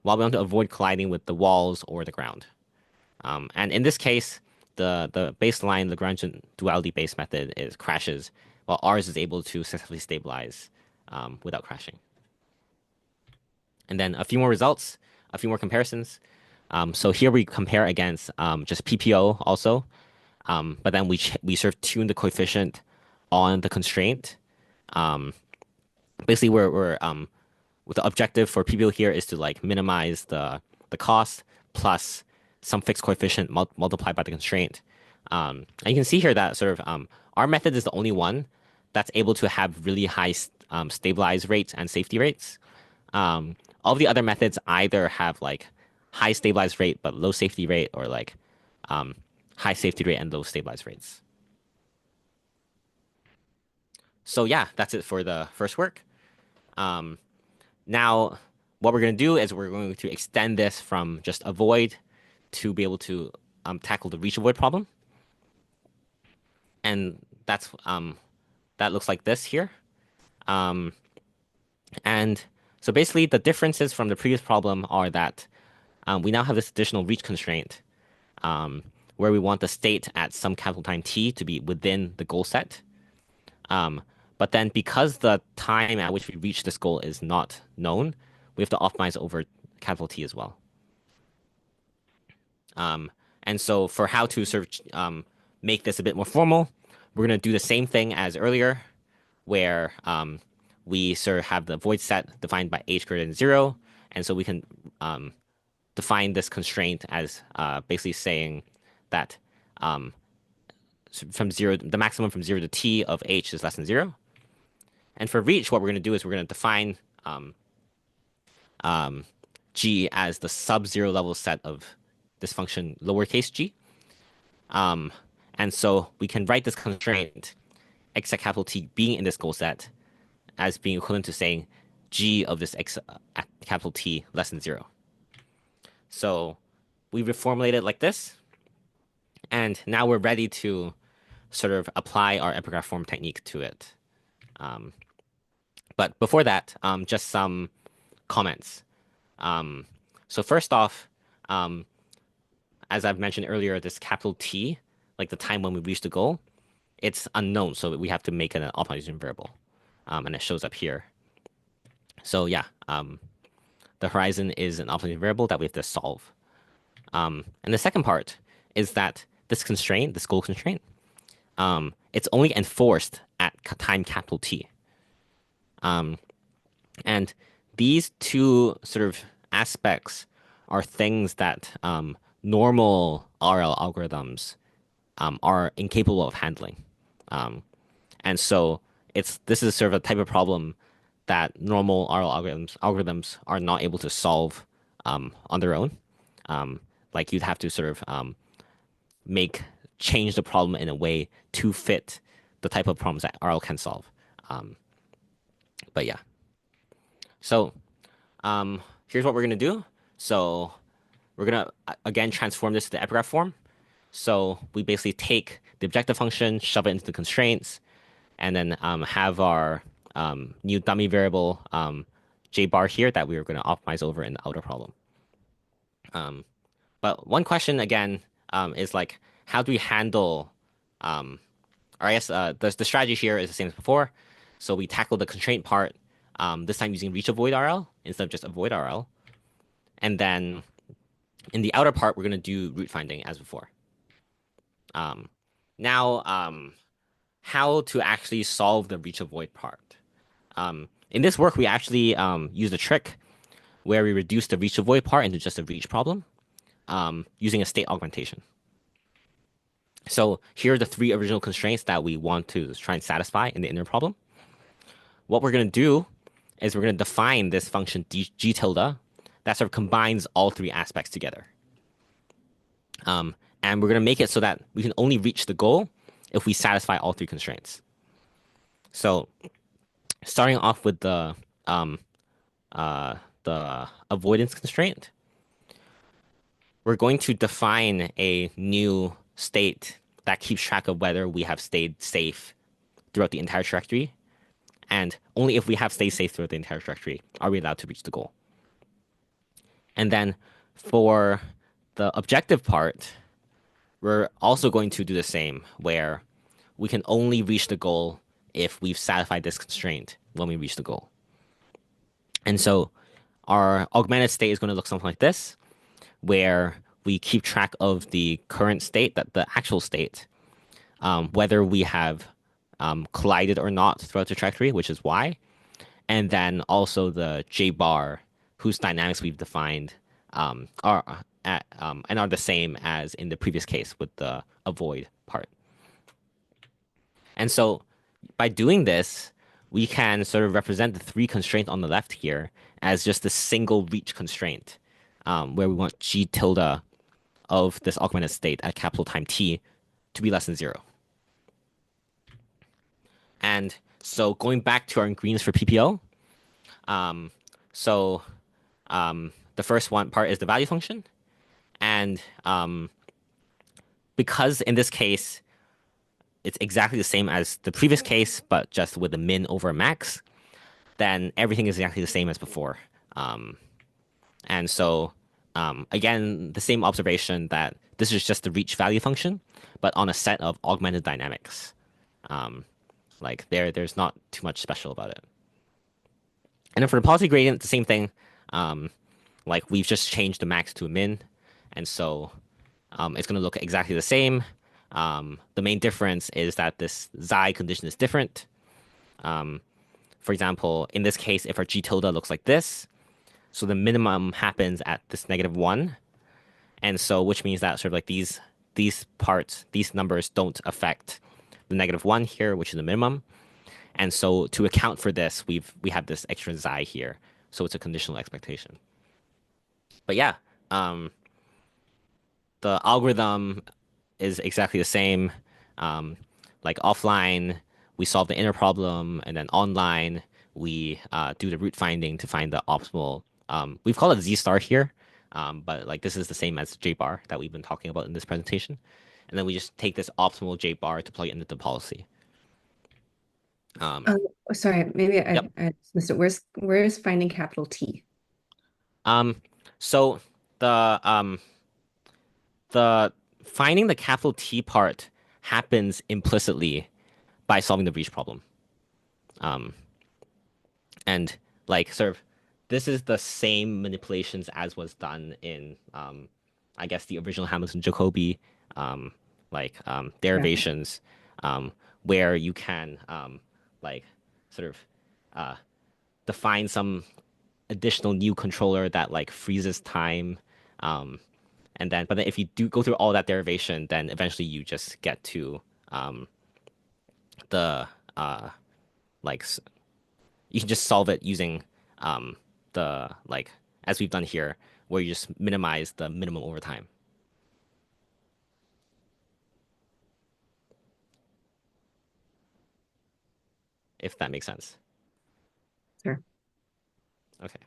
while we want to avoid colliding with the walls or the ground. And in this case, the baseline Lagrangian duality-based method crashes, while ours is able to successfully stabilize without crashing. And then a few more results, a few more comparisons. So here we compare against just PPO also, but then we sort of tune the coefficient on the constraint. Basically, we're with the objective for PPO here is to like minimize the cost plus some fixed coefficient multiplied by the constraint. And you can see here that sort of our method is the only one that's able to have really high stabilize rates and safety rates. All the other methods either have like high stabilized rate but low safety rate, or like high safety rate and low stabilized rates. So yeah, that's it for the first work. Now, what we're going to do is we're going to extend this from just avoid to be able to tackle the reach avoid problem. And that's that looks like this here. And so basically the differences from the previous problem are that we now have this additional reach constraint where we want the state at some capital time t to be within the goal set. But then because the time at which we reach this goal is not known, we have to optimize over capital T as well. And so for how to sort of make this a bit more formal, we're going to do the same thing as earlier, where we sort of have the void set defined by h greater than 0. And so we can define this constraint as basically saying that from 0, the maximum from 0 to t of h is less than 0. And for reach, what we're going to do is we're going to define g as the sub-zero level set of this function lowercase g. And so we can write this constraint, x at capital T being in this goal set, as being equivalent to saying g of this x at capital T less than 0. So we reformulate it like this. And now we're ready to sort of apply our epigraph form technique to it. But before that, just some comments. So first off, as I've mentioned earlier, this capital T, like the time when we reach the goal, it's unknown. So we have to make it an optimization variable. And it shows up here. So yeah, the horizon is an optimization variable that we have to solve. And the second part is that this constraint, this goal constraint, it's only enforced at time capital T. And these two sort of aspects are things that normal RL algorithms are incapable of handling. And so this is sort of a type of problem that normal RL algorithms are not able to solve on their own. Like you'd have to sort of change the problem in a way to fit the type of problems that RL can solve. But yeah. So here's what we're going to do. So we're going to, again, transform this to the epigraph form. So we basically take the objective function, shove it into the constraints, and then have our new dummy variable J bar here that we were going to optimize over in the outer problem. But one question again is like, how do we handle, or I guess the strategy here is the same as before. So we tackle the constraint part, this time using reach avoid RL instead of just avoid RL. And then in the outer part, we're going to do root finding as before. Now, how to actually solve the reach avoid part. In this work, we actually used a trick where we reduce the reach avoid part into just a reach problem using a state augmentation. So here are the three original constraints that we want to try and satisfy in the inner problem. What we're going to do is we're going to define this function g tilde that sort of combines all three aspects together. And we're going to make it so that we can only reach the goal if we satisfy all three constraints. So starting off with the avoidance constraint, we're going to define a new state that keeps track of whether we have stayed safe throughout the entire trajectory. And only if we have stayed safe throughout the entire trajectory are we allowed to reach the goal. And then for the objective part, we're also going to do the same, where we can only reach the goal if we've satisfied this constraint when we reach the goal. And so our augmented state is going to look something like this, where we keep track of the current state, the actual state, whether we have collided or not throughout the trajectory, which is y, and then also the j bar, whose dynamics we've defined and are the same as in the previous case with the avoid part. And so by doing this, we can sort of represent the three constraints on the left here as just a single reach constraint, where we want g tilde of this augmented state at capital time t to be less than 0. And so going back to our ingredients for PPO, the first one part is the value function. And because in this case, it's exactly the same as the previous case, but just with a min over a max, then everything is exactly the same as before. And so, again, the same observation that this is just the reach value function, but on a set of augmented dynamics. Like there's not too much special about it. And then for the policy gradient, the same thing. Like we've just changed the max to a min, and so it's going to look exactly the same. The main difference is that this xi condition is different. For example, in this case, if our g tilde looks like this, so the minimum happens at this -1, and so which means that sort of like these parts, these numbers don't affect the -1 here, which is the minimum. And so to account for this, we have this extra xi here, so it's a conditional expectation. But yeah, the algorithm is exactly the same. Like offline, we solve the inner problem, and then online, we do the root finding to find the optimal. We've called it z star here, but like this is the same as j bar that we've been talking about in this presentation. And then we just take this optimal j bar to plug it into the policy.
Sorry, maybe
Yep.
I missed it. Where's finding capital T?
So the finding the capital T part happens implicitly by solving the reach problem. And like sort of this is the same manipulations as was done in I guess the original Hamilton Jacobi derivations, where you can like sort of define some additional new controller that like freezes time, and then but then if you do go through all that derivation, then eventually you just get to the like you can just solve it using the like as we've done here, where you just minimize the minimum over time. If that makes sense.
Sure.
Okay.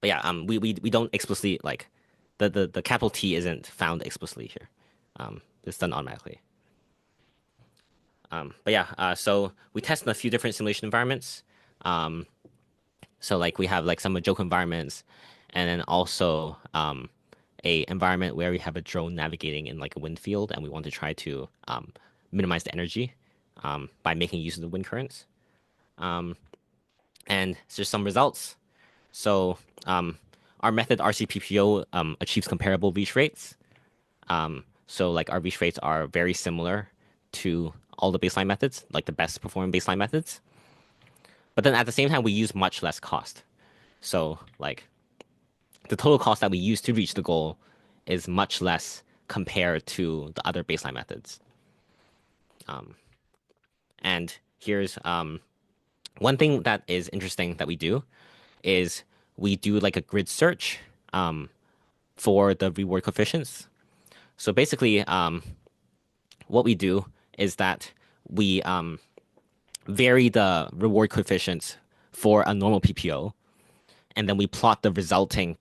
But yeah, we don't explicitly like the capital T isn't found explicitly here. It's done automatically. But yeah, so we test in a few different simulation environments. So like we have like some joke environments, and then also a environment where we have a drone navigating in like a wind field, and we want to try to minimize the energy by making use of the wind currents. Um, and there's some results. So our method RCPPO achieves comparable reach rates. So like our reach rates are very similar to all the baseline methods, like the best performing baseline methods. But then at the same time, we use much less cost. So like the total cost that we use to reach the goal is much less compared to the other baseline methods. And here's one thing that is interesting that we do is we do like a grid search for the reward coefficients. So basically, what we do is that we vary the reward coefficients for a normal PPO, and then we plot the resulting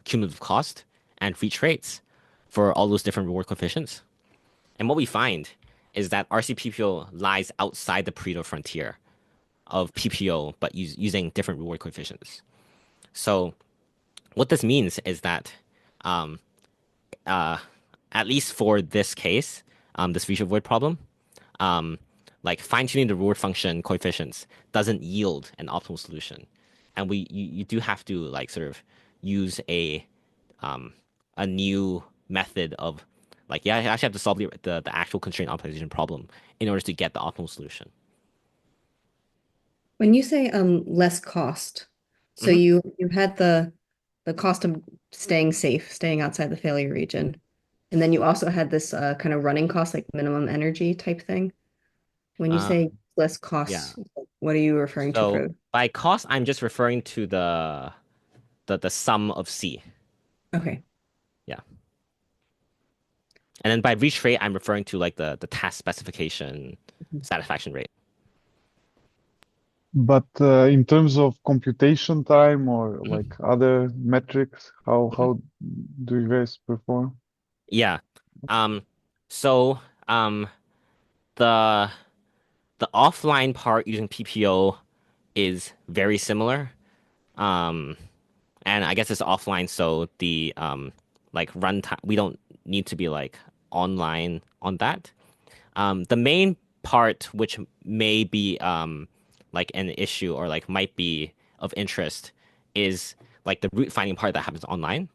cumulative cost and reach rates for all those different reward coefficients. And what we find is that RCPPO lies outside the Pareto frontier of PPO, but using different reward coefficients. So what this means is that uh, at least for this case, this reach avoid problem, um, like fine tuning the reward function coefficients doesn't yield an optimal solution, and you do have to like sort of use a new method of like yeah, you actually have to solve the actual constraint optimization problem in order to get the optimal solution.
When you say less cost, so
Hmm.
you had the cost of staying safe, staying outside the failure region, and then you also had this kind of running cost, like minimum energy type thing. When you
Uh,
say less
yeah.
costs, what are you referring to
So
for?
by cost, I'm just referring to the sum of C.
Okay.
Yeah. And then by reach rate, I'm referring to like the task specification
Mhm.
satisfaction rate.
But in terms of computation time or
Mhm.
like other metrics, how
Mhm.
how do you guys perform?
Yeah. Um, so the the offline part using PPO is very similar. Um, and I guess it's offline, so the like runtime we don't need to be like online on that. The main part which may be like an issue or like might be of interest is like the route finding part that happens online.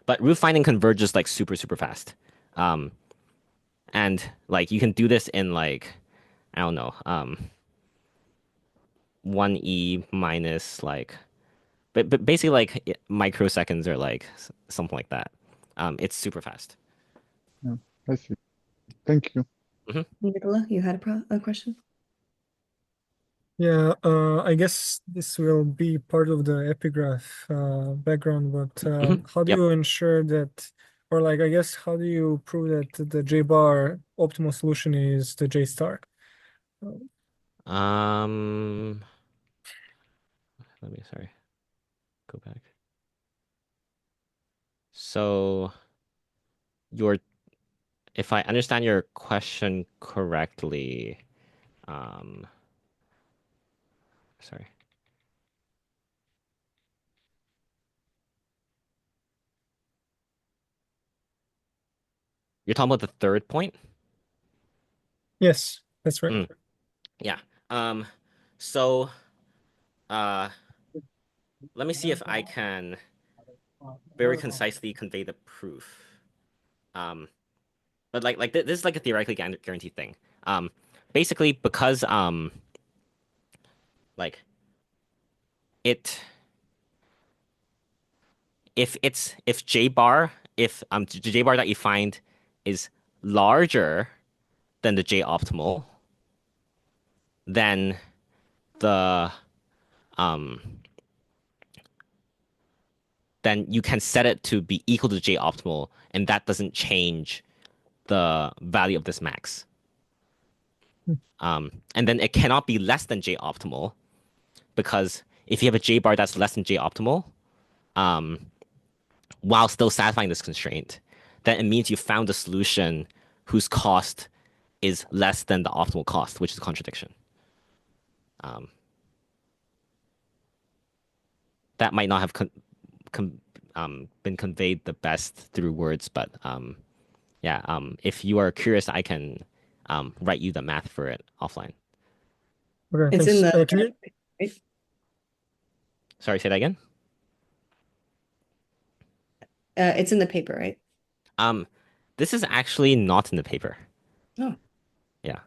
But route finding converges like super fast. Um, and like you can do this in like I don't know, 1E minus like but basically like microseconds or like something like that. It's super fast.
Yeah, I see. Thank you.
Hmm.
Nicola, you had a question?
Yeah, I guess this will be part of the epigraph background, but
Hmm.
how do
Yep.
you ensure that, or like, I guess, how do you prove that the J bar optimal solution is the J star?
Um, let me sorry, go back. So your if I understand your question correctly, um, sorry, you're talking about the third point?
Yes, that's right.
Mm, yeah. Um, so uh, let me see if I can very concisely convey the proof. Um, but this is like a theoretically guaranteed thing. Um, basically because like it if J bar if the J bar that you find is larger than the J optimal, then the um then you can set it to be equal to J optimal, and that doesn't change the value of this max. And then it cannot be less than J optimal because if you have a J bar that's less than J optimal, while still satisfying this constraint, then it means you found a solution whose cost is less than the optimal cost, which is a contradiction. Um, that might not have been conveyed the best through words, but yeah, if you are curious, I can write you the math for it offline.
Okay,
It's
thanks.
in the
Can you?
right?
Sorry, say that again.
It's in the paper, right?
This is actually not in the paper.
Oh,
Yeah.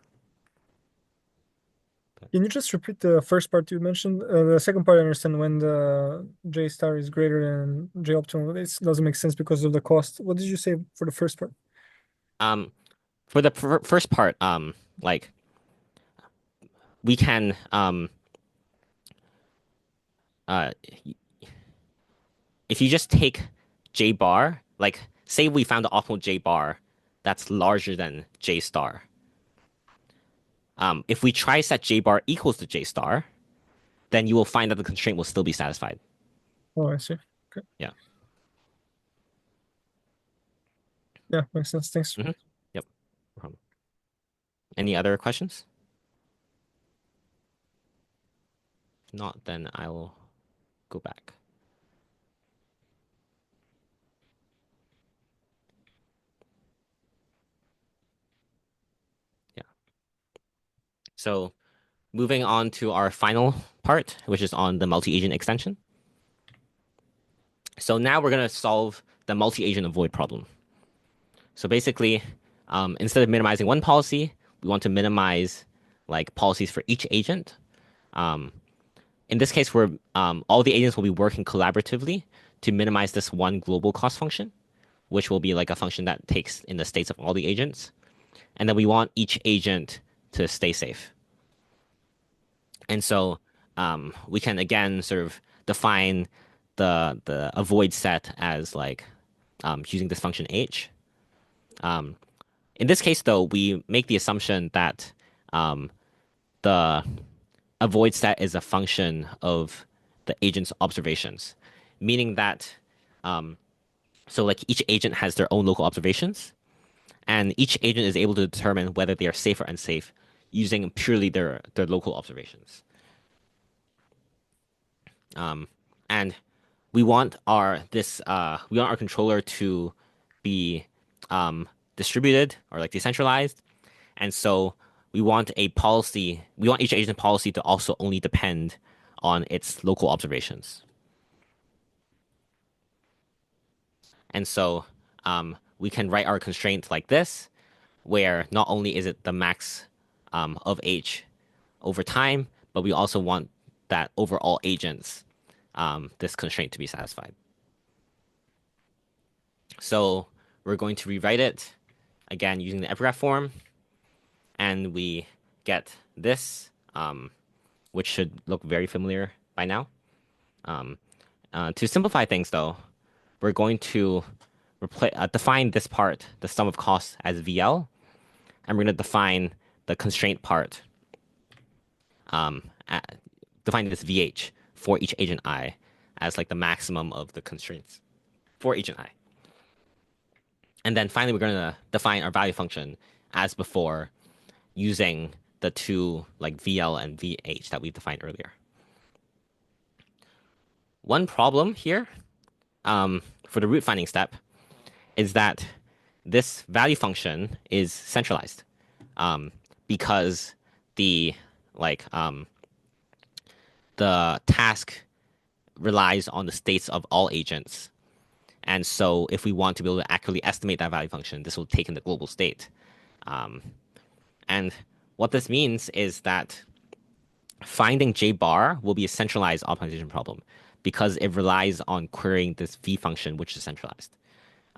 Can you just repeat the first part you mentioned? The second part, I understand when the J star is greater than J optimal. It doesn't make sense because of the cost. What did you say for the first part?
For the first part, like we can uh if you just take J bar, like say we found the optimal J bar that's larger than J star. If we try set J bar equals to J star, then you will find that the constraint will still be satisfied.
Oh, I see. Okay.
Yeah.
Yeah, makes sense. Thanks.
Yep. No problem. Any other questions? If not, then I will go back. Yeah. So moving on to our final part, which is on the multi-agent extension. So now we're going to solve the multi-agent avoid problem. So basically, instead of minimizing one policy, we want to minimize like policies for each agent. In this case, where all the agents will be working collaboratively to minimize this one global cost function, which will be like a function that takes in the states of all the agents. And then we want each agent to stay safe. And so we can again sort of define the avoid set as like using this function h. In this case, though, we make the assumption that the avoid set is a function of the agent's observations, meaning that so like each agent has their own local observations, and each agent is able to determine whether they are safe or unsafe using purely their local observations. And we want our controller to be distributed or like decentralized, and so we want each agent policy to also only depend on its local observations. And so we can write our constraint like this, where not only is it the max of h over time, but we also want that over all agents, this constraint to be satisfied. So we're going to rewrite it again using the epigraph form, and we get this, which should look very familiar by now. To simplify things, though, we're going to define this part, the sum of costs, as VL, and we're going to define the constraint part, define this VH for each agent I as like the maximum of the constraints for agent I. And then finally, we're going to define our value function as before using the two like VL and VH that we defined earlier. One problem here for the root finding step is that this value function is centralized because the task relies on the states of all agents. And so if we want to be able to accurately estimate that value function, this will take in the global state. And what this means is that finding J bar will be a centralized optimization problem because it relies on querying this V function, which is centralized.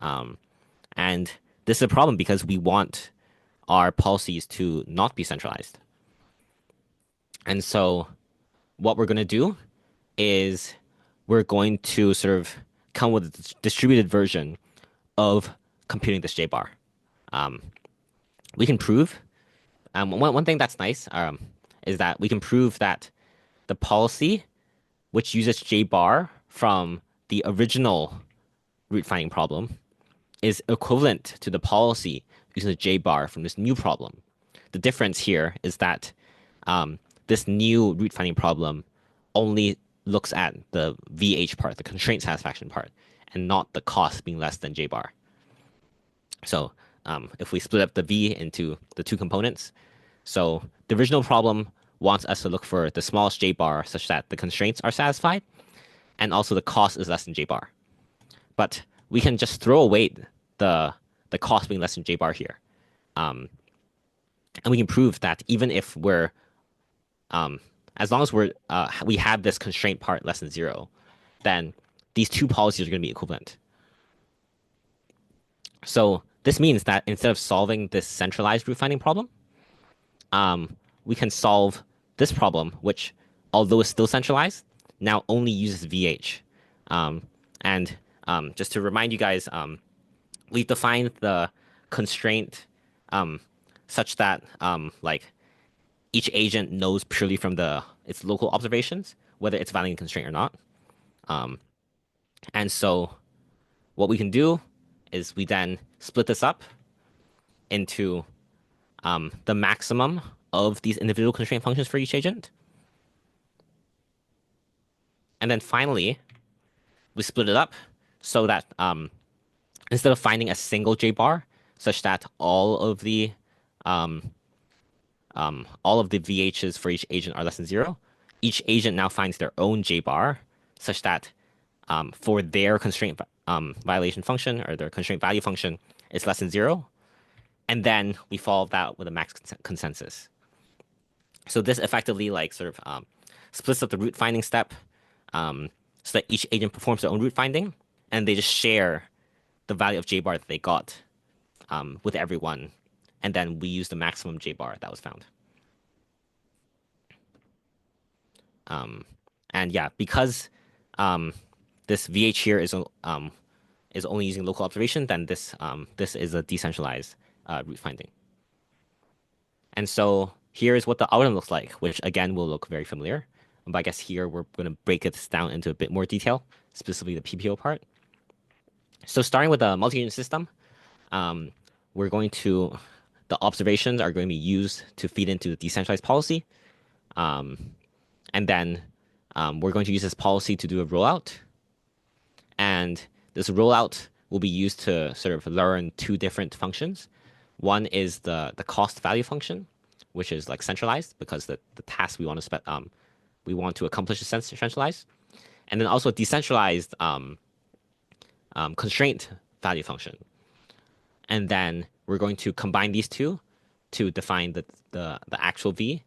And this is a problem because we want our policies to not be centralized. And so what we're going to do is we're going to sort of come with a distributed version of computing this J bar. We can prove, one thing that's nice is that we can prove that the policy which uses J bar from the original root finding problem is equivalent to the policy using the J bar from this new problem. The difference here is that this new root finding problem only looks at the VH part, the constraint satisfaction part, and not the cost being less than J bar. So if we split up the V into the two components, so the original problem wants us to look for the smallest J bar such that the constraints are satisfied, and also the cost is less than J bar. But we can just throw away the cost being less than J bar here. And we can prove that even if we're, as long as we have this constraint part less than 0, then these two policies are going to be equivalent. So this means that instead of solving this centralized root finding problem, we can solve this problem, which, although it's still centralized, now only uses VH. And just to remind you guys, we've defined the constraint such that like each agent knows purely from its local observations whether it's violating the constraint or not. And so what we can do is we then split this up into the maximum of these individual constraint functions for each agent. And then finally, we split it up so that instead of finding a single J bar, such that all of the VHs for each agent are less than 0, each agent now finds their own J bar, such that for their constraint violation function or their constraint value function, it's less than 0. And then we follow that with a max consensus. So this effectively like sort of splits up the root finding step so that each agent performs their own root finding, and they just share the value of J bar that they got with everyone. And then we use the maximum J bar that was found. And yeah, because this VH here is only using local observation, then this is a decentralized root finding. And so here is what the algorithm looks like, which again will look very familiar. But I guess here we're going to break it down into a bit more detail, specifically the PPO part. So starting with a multi-agent system, the observations are going to be used to feed into the decentralized policy. And then we're going to use this policy to do a rollout. And this rollout will be used to sort of learn two different functions. One is the cost value function, which is like centralized because the task we want to accomplish is centralized. And then also a decentralized constraint value function. And then we're going to combine these two to define the actual V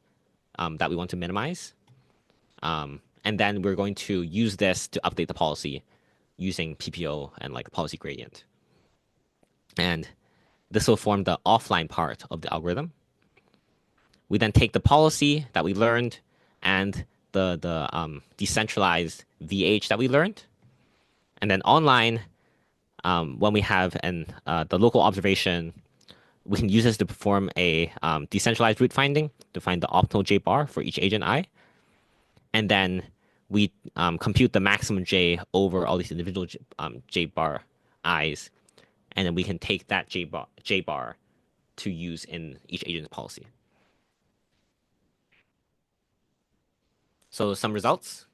that we want to minimize. And then we're going to use this to update the policy using PPO and like policy gradient. And this will form the offline part of the algorithm. We then take the policy that we learned and the decentralized VH that we learned. And then online, when we have the local observation, we can use this to perform a decentralized root finding to find the optimal J bar for each agent I. And then we compute the maximum J over all these individual J bar I's. And then we can take that J bar to use in each agent's policy. So some results.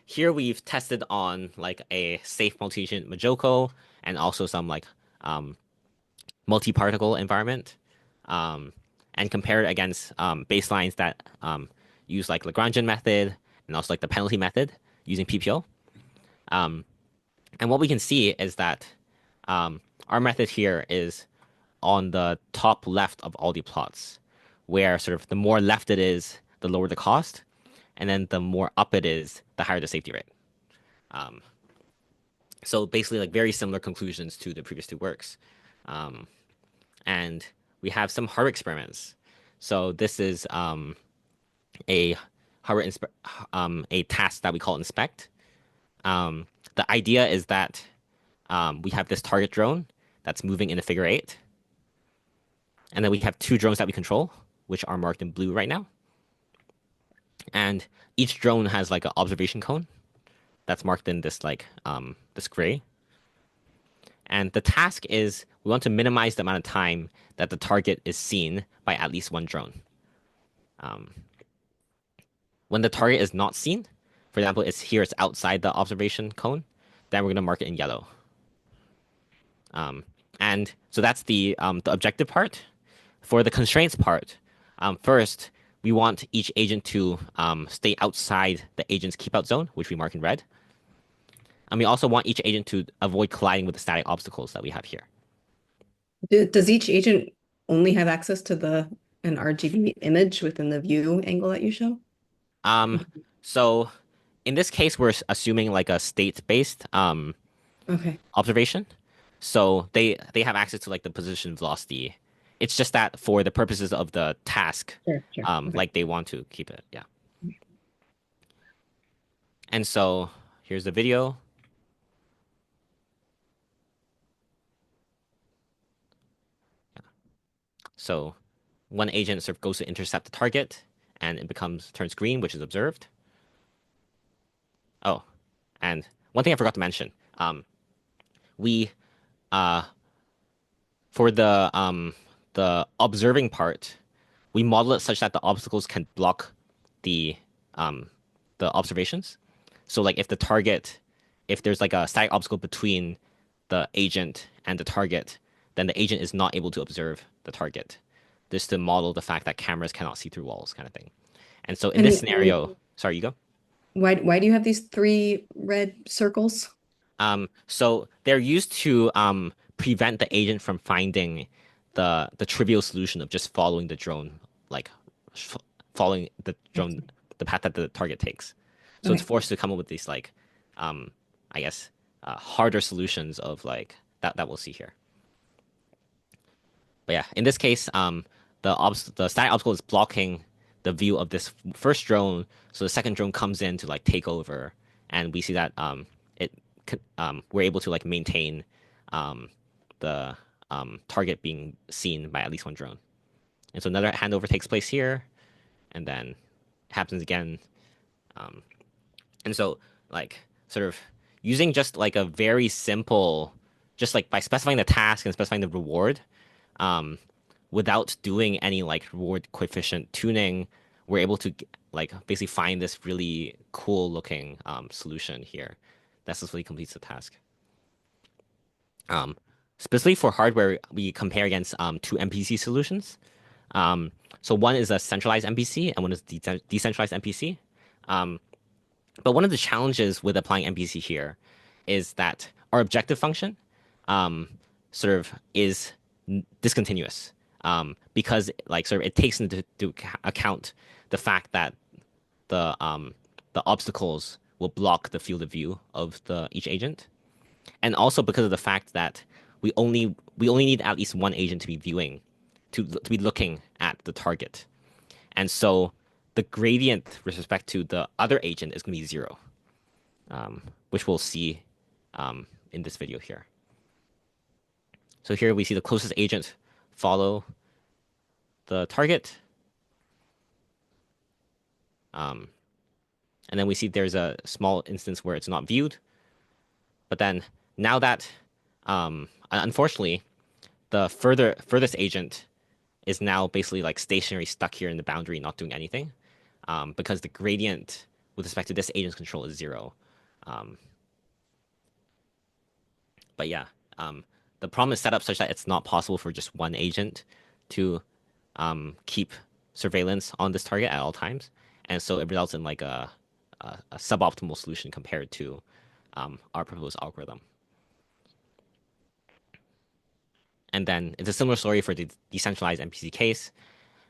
Here we've tested on like a safe multi-agent Majoko and also some like multi-particle environment, and compared against baselines that use like Lagrangian method and also like the penalty method using PPO. And what we can see is that our method here is on the top left of all the plots, where sort of the more left it is, the lower the cost, and then the more up it is, the higher the safety rate. So basically like very similar conclusions to the previous two works. And we have some Harvard experiments. So this is a Harvard a task that we call inspect. The idea is that we have this target drone that's moving in a figure 8. And then we have two drones that we control, which are marked in blue right now. And each drone has like an observation cone that's marked in this like this gray. And the task is we want to minimize the amount of time that the target is seen by at least one drone. When the target is not seen, for example, it's outside the observation cone, then we're going to mark it in yellow. And so that's the objective part. For the constraints part, first, we want each agent to stay outside the agent's keep out zone, which we mark in red. And we also want each agent to avoid colliding with the static obstacles that we have here.
Does each agent only have access to an RGB image within the view angle that you show?
So in this case, we're assuming like a state-based
Okay.
observation. So they have access to like the position velocity. It's just that for the purposes of the task,
Sure. Okay.
like they want to keep it. Yeah. And so here's the video. So one agent sort of goes to intercept the target and it turns green, which is observed. Oh, and one thing I forgot to mention, we for the observing part, we model it such that the obstacles can block the um the observations. So like if there's like a static obstacle between the agent and the target, then the agent is not able to observe the target. This to model the fact that cameras cannot see through walls, kind of thing. And so in this scenario, sorry, you go.
Why do you have these three red circles?
So they're used to prevent the agent from finding the trivial solution of just following the drone, like following the drone, the path that the target takes. So it's
Okay.
forced to come up with these like, I guess, harder solutions of like that we'll see here. But yeah, in this case, the static obstacle is blocking the view of this first drone, so the second drone comes in to like take over, and we see that we're able to like maintain the target being seen by at least one drone. And so another handover takes place here, and then happens again. And so like sort of using just like a very simple, just like by specifying the task and specifying the reward, without doing any like reward coefficient tuning, we're able to like basically find this really cool looking solution here that successfully completes the task. Specifically for hardware, we compare against two MPC solutions. So one is a centralized MPC and one is decentralized MPC. But one of the challenges with applying MPC here is that our objective function sort of is discontinuous because like sort of it takes into account the fact that the obstacles will block the field of view of each agent, and also because of the fact that we only need at least one agent to be viewing to be looking at the target, and so the gradient with respect to the other agent is going to be zero, which we'll see in this video here. So here we see the closest agent follow the target. And then we see there's a small instance where it's not viewed. But then now that, unfortunately, the furthest agent is now basically like stationary, stuck here in the boundary, not doing anything, because the gradient with respect to this agent's control is zero. But yeah, the problem is set up such that it's not possible for just one agent to keep surveillance on this target at all times, and so it results in like a suboptimal solution compared to our proposed algorithm. And then it's a similar story for the decentralized MPC case,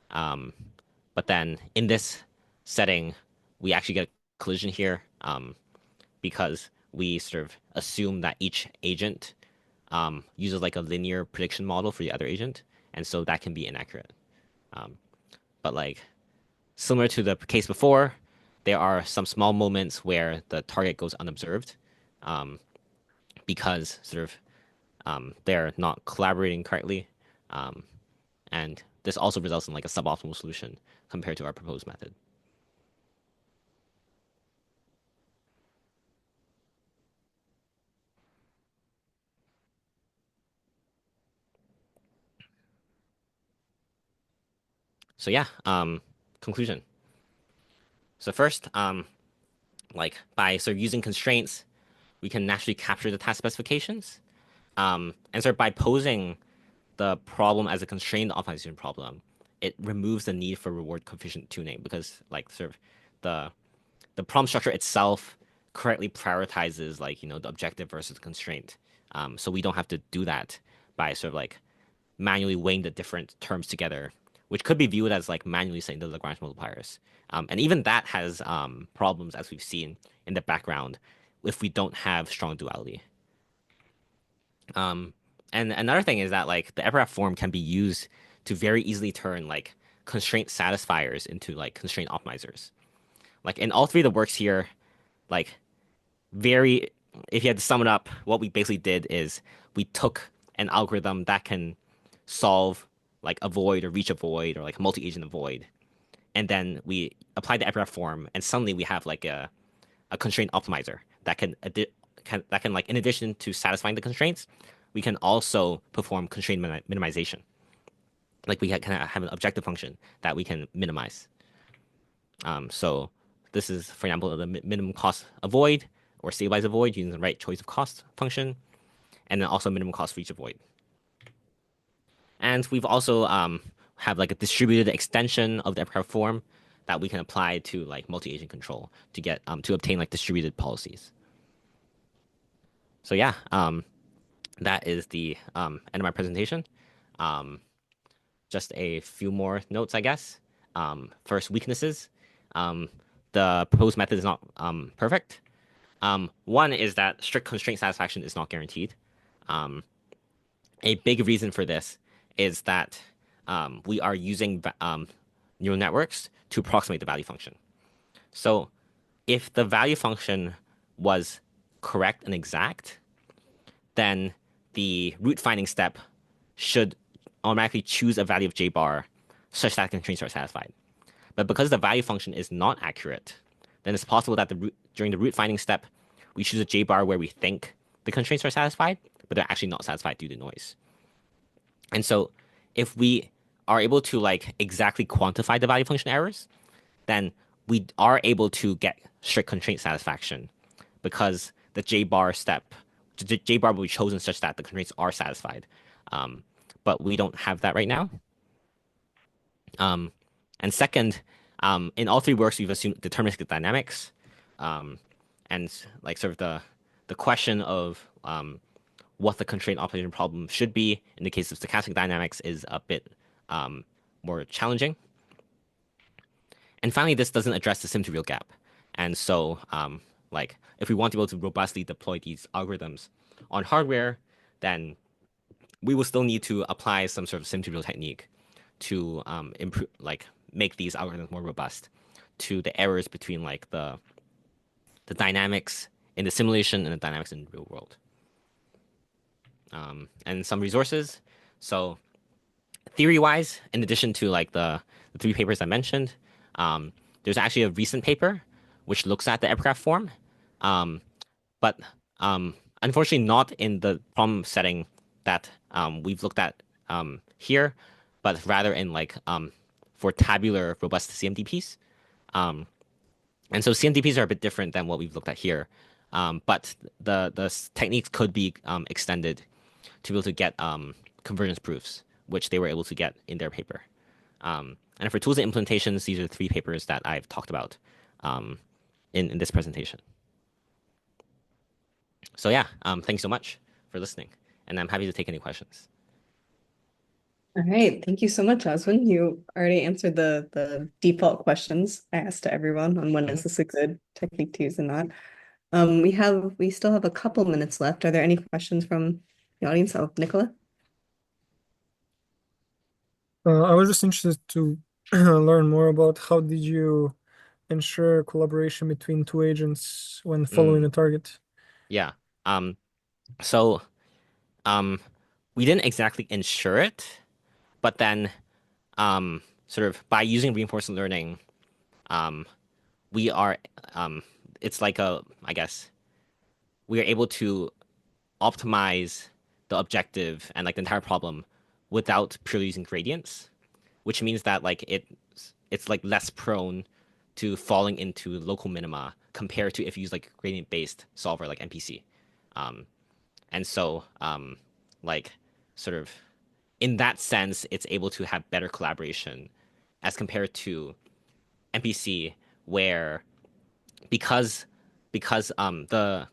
but then in this setting, we actually get a collision here because we sort of assume that each agent uses like a linear prediction model for the other agent, and so that can be inaccurate. But like similar to the case before, there are some small moments where the target goes unobserved because sort of they're not collaborating correctly, and this also results in like a suboptimal solution compared to our proposed method. So yeah, conclusion. So first, like by sort of using constraints, we can naturally capture the task specifications. And sort of by posing the problem as a constrained optimization problem, it removes the need for reward coefficient tuning because like sort of the problem structure itself correctly prioritizes like the objective versus the constraint. So we don't have to do that by sort of like manually weighing the different terms together, which could be viewed as like manually setting the Lagrange multipliers. And even that has problems, as we've seen in the background, if we don't have strong duality. And another thing is that like the EPRF form can be used to very easily turn like constraint satisfiers into like constraint optimizers. Like in all three of the works here, like very, if you had to sum it up, what we basically did is we took an algorithm that can solve like a void or reach a void or like a multi-agent void, and then we applied the EPRF form, and suddenly we have like a constraint optimizer that can like in addition to satisfying the constraints, we can also perform constraint minimization. Like we can have an objective function that we can minimize. So this is, for example, the minimum cost avoid or stabilize avoid using the right choice of cost function, and then also minimum cost for each avoid. And we've also have like a distributed extension of the EPRF form that we can apply to like multi-agent control to get to obtain like distributed policies. So yeah, that is the end of my presentation. Just a few more notes, I guess. First, weaknesses. The proposed method is not perfect. One is that strict constraint satisfaction is not guaranteed. A big reason for this is that we are using neural networks to approximate the value function. So if the value function was correct and exact, then the root finding step should automatically choose a value of j bar such that constraints are satisfied. But because the value function is not accurate, then it's possible that during the root finding step, we choose a j bar where we think the constraints are satisfied, but they're actually not satisfied due to noise. And so if we are able to like exactly quantify the value function errors, then we are able to get strict constraint satisfaction because the j bar will be chosen such that the constraints are satisfied. But we don't have that right now. And second, in all three works, we've assumed deterministic dynamics. And like sort of the question of what the constraint optimization problem should be in the case of stochastic dynamics is a bit more challenging. And finally, this doesn't address the sim to real gap. And so like if we want to be able to robustly deploy these algorithms on hardware, then we will still need to apply some sort of sim to real technique to improve, like make these algorithms more robust to the errors between like the dynamics in the simulation and the dynamics in the real world. And some resources. So theory-wise, in addition to like the three papers I mentioned, there's actually a recent paper which looks at the EPRF form, but unfortunately not in the problem setting that we've looked at here, but rather in like for tabular robust CMDPs. And so CMDPs are a bit different than what we've looked at here, but the techniques could be extended to be able to get convergence proofs, which they were able to get in their paper. And for tools and implementations, these are the three papers that I've talked about in this presentation. So yeah, thanks so much for listening, and I'm happy to take any questions.
All right, thank you so much, Oswin. You already answered the default questions I asked to everyone on when is this a good technique to use and not. We still have a couple minutes left. Are there any questions from the audience? Oh, Nicola?
I was just interested to learn more about how did you ensure collaboration between two agents when following a target?
Yeah. So we didn't exactly ensure it, but then sort of by using reinforcement learning, we are it's like I guess we are able to optimize the objective and like the entire problem without purely using gradients, which means that like it's like less prone to falling into local minima compared to if you use like gradient-based solver like MPC. And so like sort of in that sense, it's able to have better collaboration as compared to MPC, where because the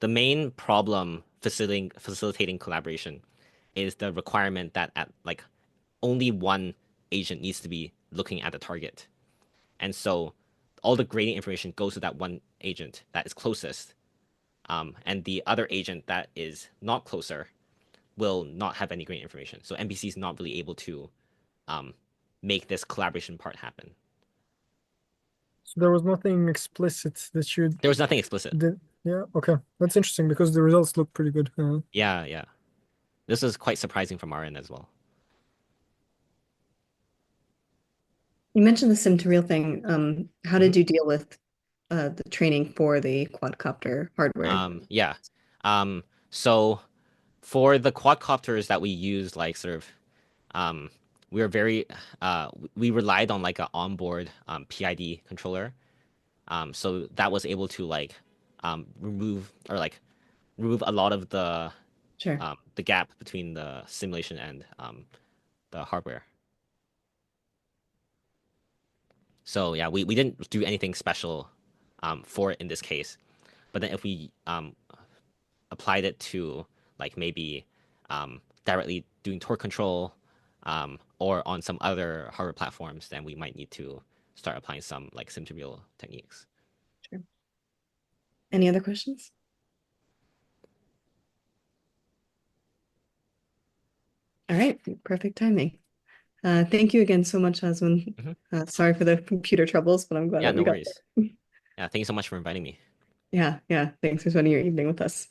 main problem facilitating collaboration is the requirement that at like only one agent needs to be looking at the target, and so all the gradient information goes to that one agent that is closest, and the other agent that is not closer will not have any gradient information. So MPC is not really able to make this collaboration part happen.
So there was nothing explicit that you
There was nothing explicit.
did. Yeah, okay. That's interesting because the results look pretty good.
Yeah. This was quite surprising from our end as well.
You mentioned the sim to real thing. How did you deal with the training for the quadcopter hardware?
Yeah. So for the quadcopters that we used, like sort of, we were very we relied on like an onboard PID controller. So that was able to like remove a lot of
Sure.
the gap between the simulation and the hardware. So yeah, we didn't do anything special for it in this case. But then if we applied it to like maybe directly doing torque control or on some other hardware platforms, then we might need to start applying some like sim to real techniques.
Sure. Any other questions? All right, perfect timing. Thank you again so much, Oswin. Sorry for the computer troubles, but I'm glad that we
no
got
worries.
there.
Yeah, thank you so much for inviting me.
Yeah. Thanks for spending your evening with us.